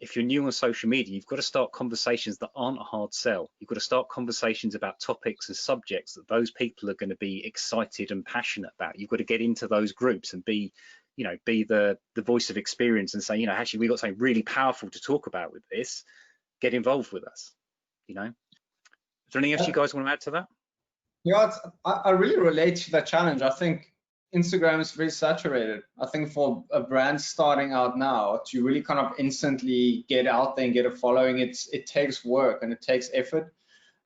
if you're new on social media, you've got to start conversations that aren't a hard sell. You've got to start conversations about topics and subjects that those people are going to be excited and passionate about. You've got to get into those groups and be the voice of experience and say, actually, we've got something really powerful to talk about with this. Get involved with us. Is there anything else you guys want to add to that? Yeah, I really relate to that challenge. I think Instagram is very saturated. I think for a brand starting out now to really kind of instantly get out there and get a following, it takes work and it takes effort.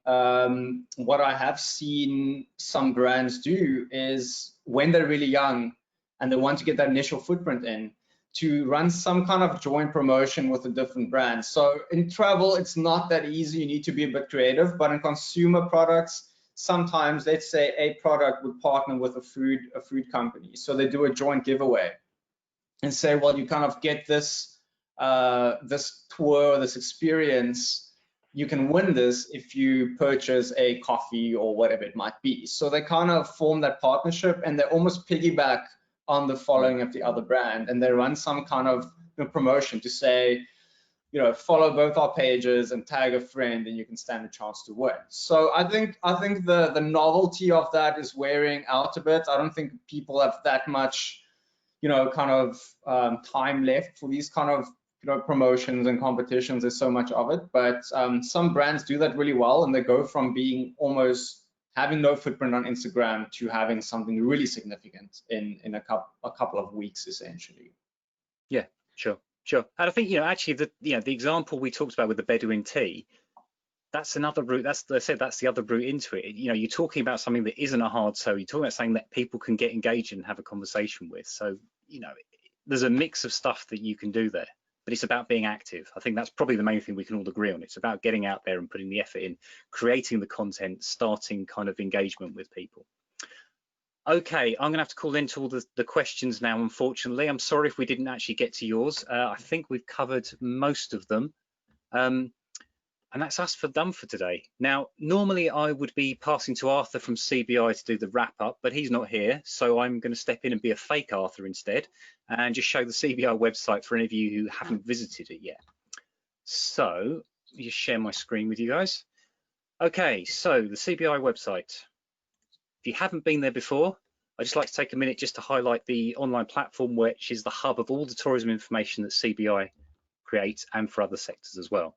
What I have seen some brands do is when they're really young and they want to get that initial footprint in, to run some kind of joint promotion with a different brand. So in travel, it's not that easy. You need to be a bit creative, but in consumer products, sometimes let's say a product would partner with a food company. So they do a joint giveaway and say, well, you kind of get this tour, this experience, you can win this if you purchase a coffee or whatever it might be. So they kind of form that partnership and they almost piggyback on the following of the other brand, and they run some kind of promotion to say, follow both our pages and tag a friend and you can stand a chance to win. So I think the novelty of that is wearing out a bit. I don't think people have that much, time left for these kind of, promotions and competitions. There's so much of it, but some brands do that really well, and they go from being almost having no footprint on Instagram to having something really significant in a couple of weeks, essentially. Yeah, sure. And I think, actually, the example we talked about with the Bedouin tea, that's another route. That's the other route into it. You're talking about something that isn't a hard sell. You're talking about something that people can get engaged in and have a conversation with. So, there's a mix of stuff that you can do there, but it's about being active. I think that's probably the main thing we can all agree on. It's about getting out there and putting the effort in, creating the content, starting kind of engagement with people. Okay, I'm gonna have to call into all the questions now, unfortunately. I'm sorry if we didn't actually get to yours. I think we've covered most of them. And that's us done for today. Now, normally I would be passing to Arthur from CBI to do the wrap up, but he's not here. So I'm going to step in and be a fake Arthur instead and just show the CBI website for any of you who haven't visited it yet. So let me just share my screen with you guys. Okay, so the CBI website. If you haven't been there before, I'd just like to take a minute just to highlight the online platform, which is the hub of all the tourism information that CBI creates and for other sectors as well.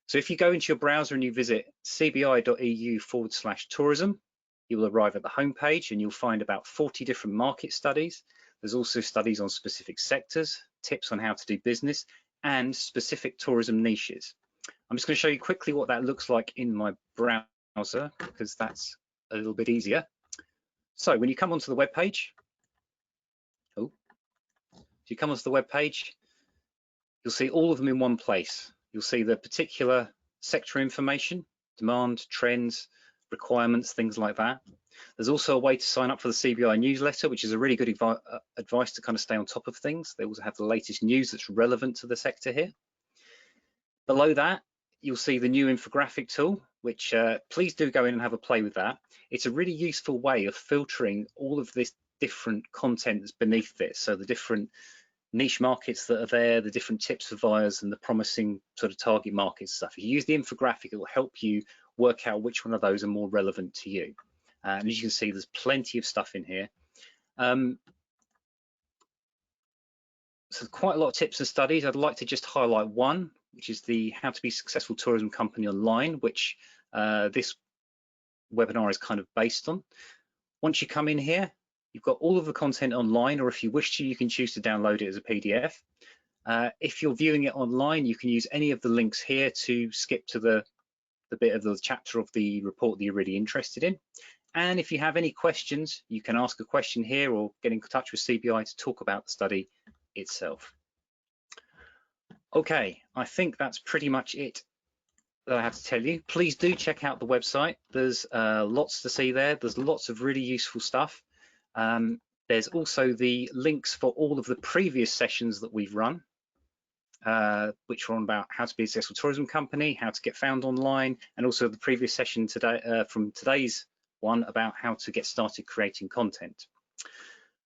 So if you go into your browser and you visit cbi.eu/tourism, you will arrive at the homepage and you'll find about 40 different market studies. There's also studies on specific sectors, tips on how to do business, and specific tourism niches. I'm just going to show you quickly what that looks like in my browser because that's a little bit easier. So when you come onto the web page, you'll see all of them in one place. You'll see the particular sector information, demand, trends, requirements, things like that. There's also a way to sign up for the CBI newsletter, which is a really good advice to kind of stay on top of things. They also have the latest news that's relevant to the sector here. Below that, you'll see the new infographic tool, which please do go in and have a play with that. It's a really useful way of filtering all of this different content that's beneath this. So the different niche markets that are there, the different tips for buyers and the promising sort of target market stuff. If you use the infographic, it will help you work out which one of those are more relevant to you. And as you can see, there's plenty of stuff in here. So quite a lot of tips and studies. I'd like to just highlight one, which is the How to Be a Successful Tourism Company Online, which this webinar is kind of based on. Once you come in here, you've got all of the content online, or if you wish to, you can choose to download it as a PDF. If you're viewing it online, you can use any of the links here to skip to the bit of the chapter of the report that you're really interested in. And if you have any questions, you can ask a question here or get in touch with CBI to talk about the study itself. Okay, I think that's pretty much it that I have to tell you. Please do check out the website. There's lots to see there. There's lots of really useful stuff. There's also the links for all of the previous sessions that we've run, which are on about how to be a successful tourism company, how to get found online, and also the previous session today from today's one about how to get started creating content.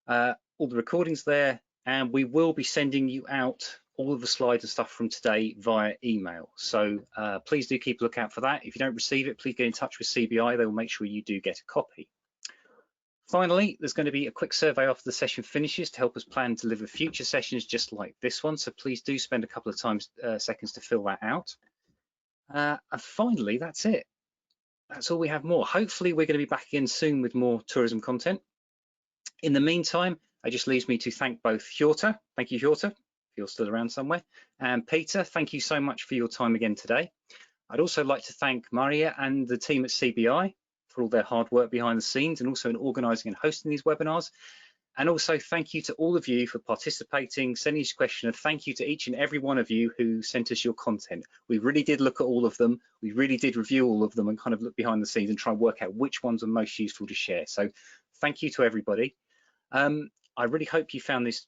All the recordings there, and we will be sending you out all of the slides and stuff from today via email. So please do keep a lookout for that. If you don't receive it, please get in touch with CBI. They will make sure you do get a copy. Finally, there's going to be a quick survey after the session finishes to help us plan to deliver future sessions just like this one. So please do spend a couple of seconds to fill that out. And finally, that's it. That's all we have more. Hopefully, we're going to be back again soon with more tourism content. In the meantime, it just leaves me to thank both Hjörtur. Thank you, Hjörtur, if you're still around somewhere. And Peter, thank you so much for your time again today. I'd also like to thank Maria and the team at CBI for all their hard work behind the scenes and also in organising and hosting these webinars. And also thank you to all of you for participating, sending us questions. Thank you to each and every one of you who sent us your content. We really did look at all of them. We really did review all of them and kind of look behind the scenes and try and work out which ones are most useful to share. So thank you to everybody. I really hope you found this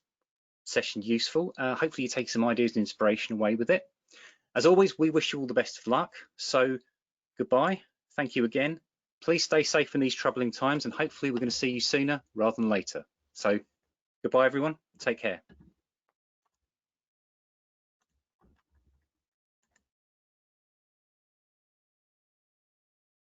session useful. Hopefully you take some ideas and inspiration away with it. As always, we wish you all the best of luck. So goodbye. Thank you again. Please stay safe in these troubling times, and hopefully we're going to see you sooner rather than later. So goodbye, everyone. Take care.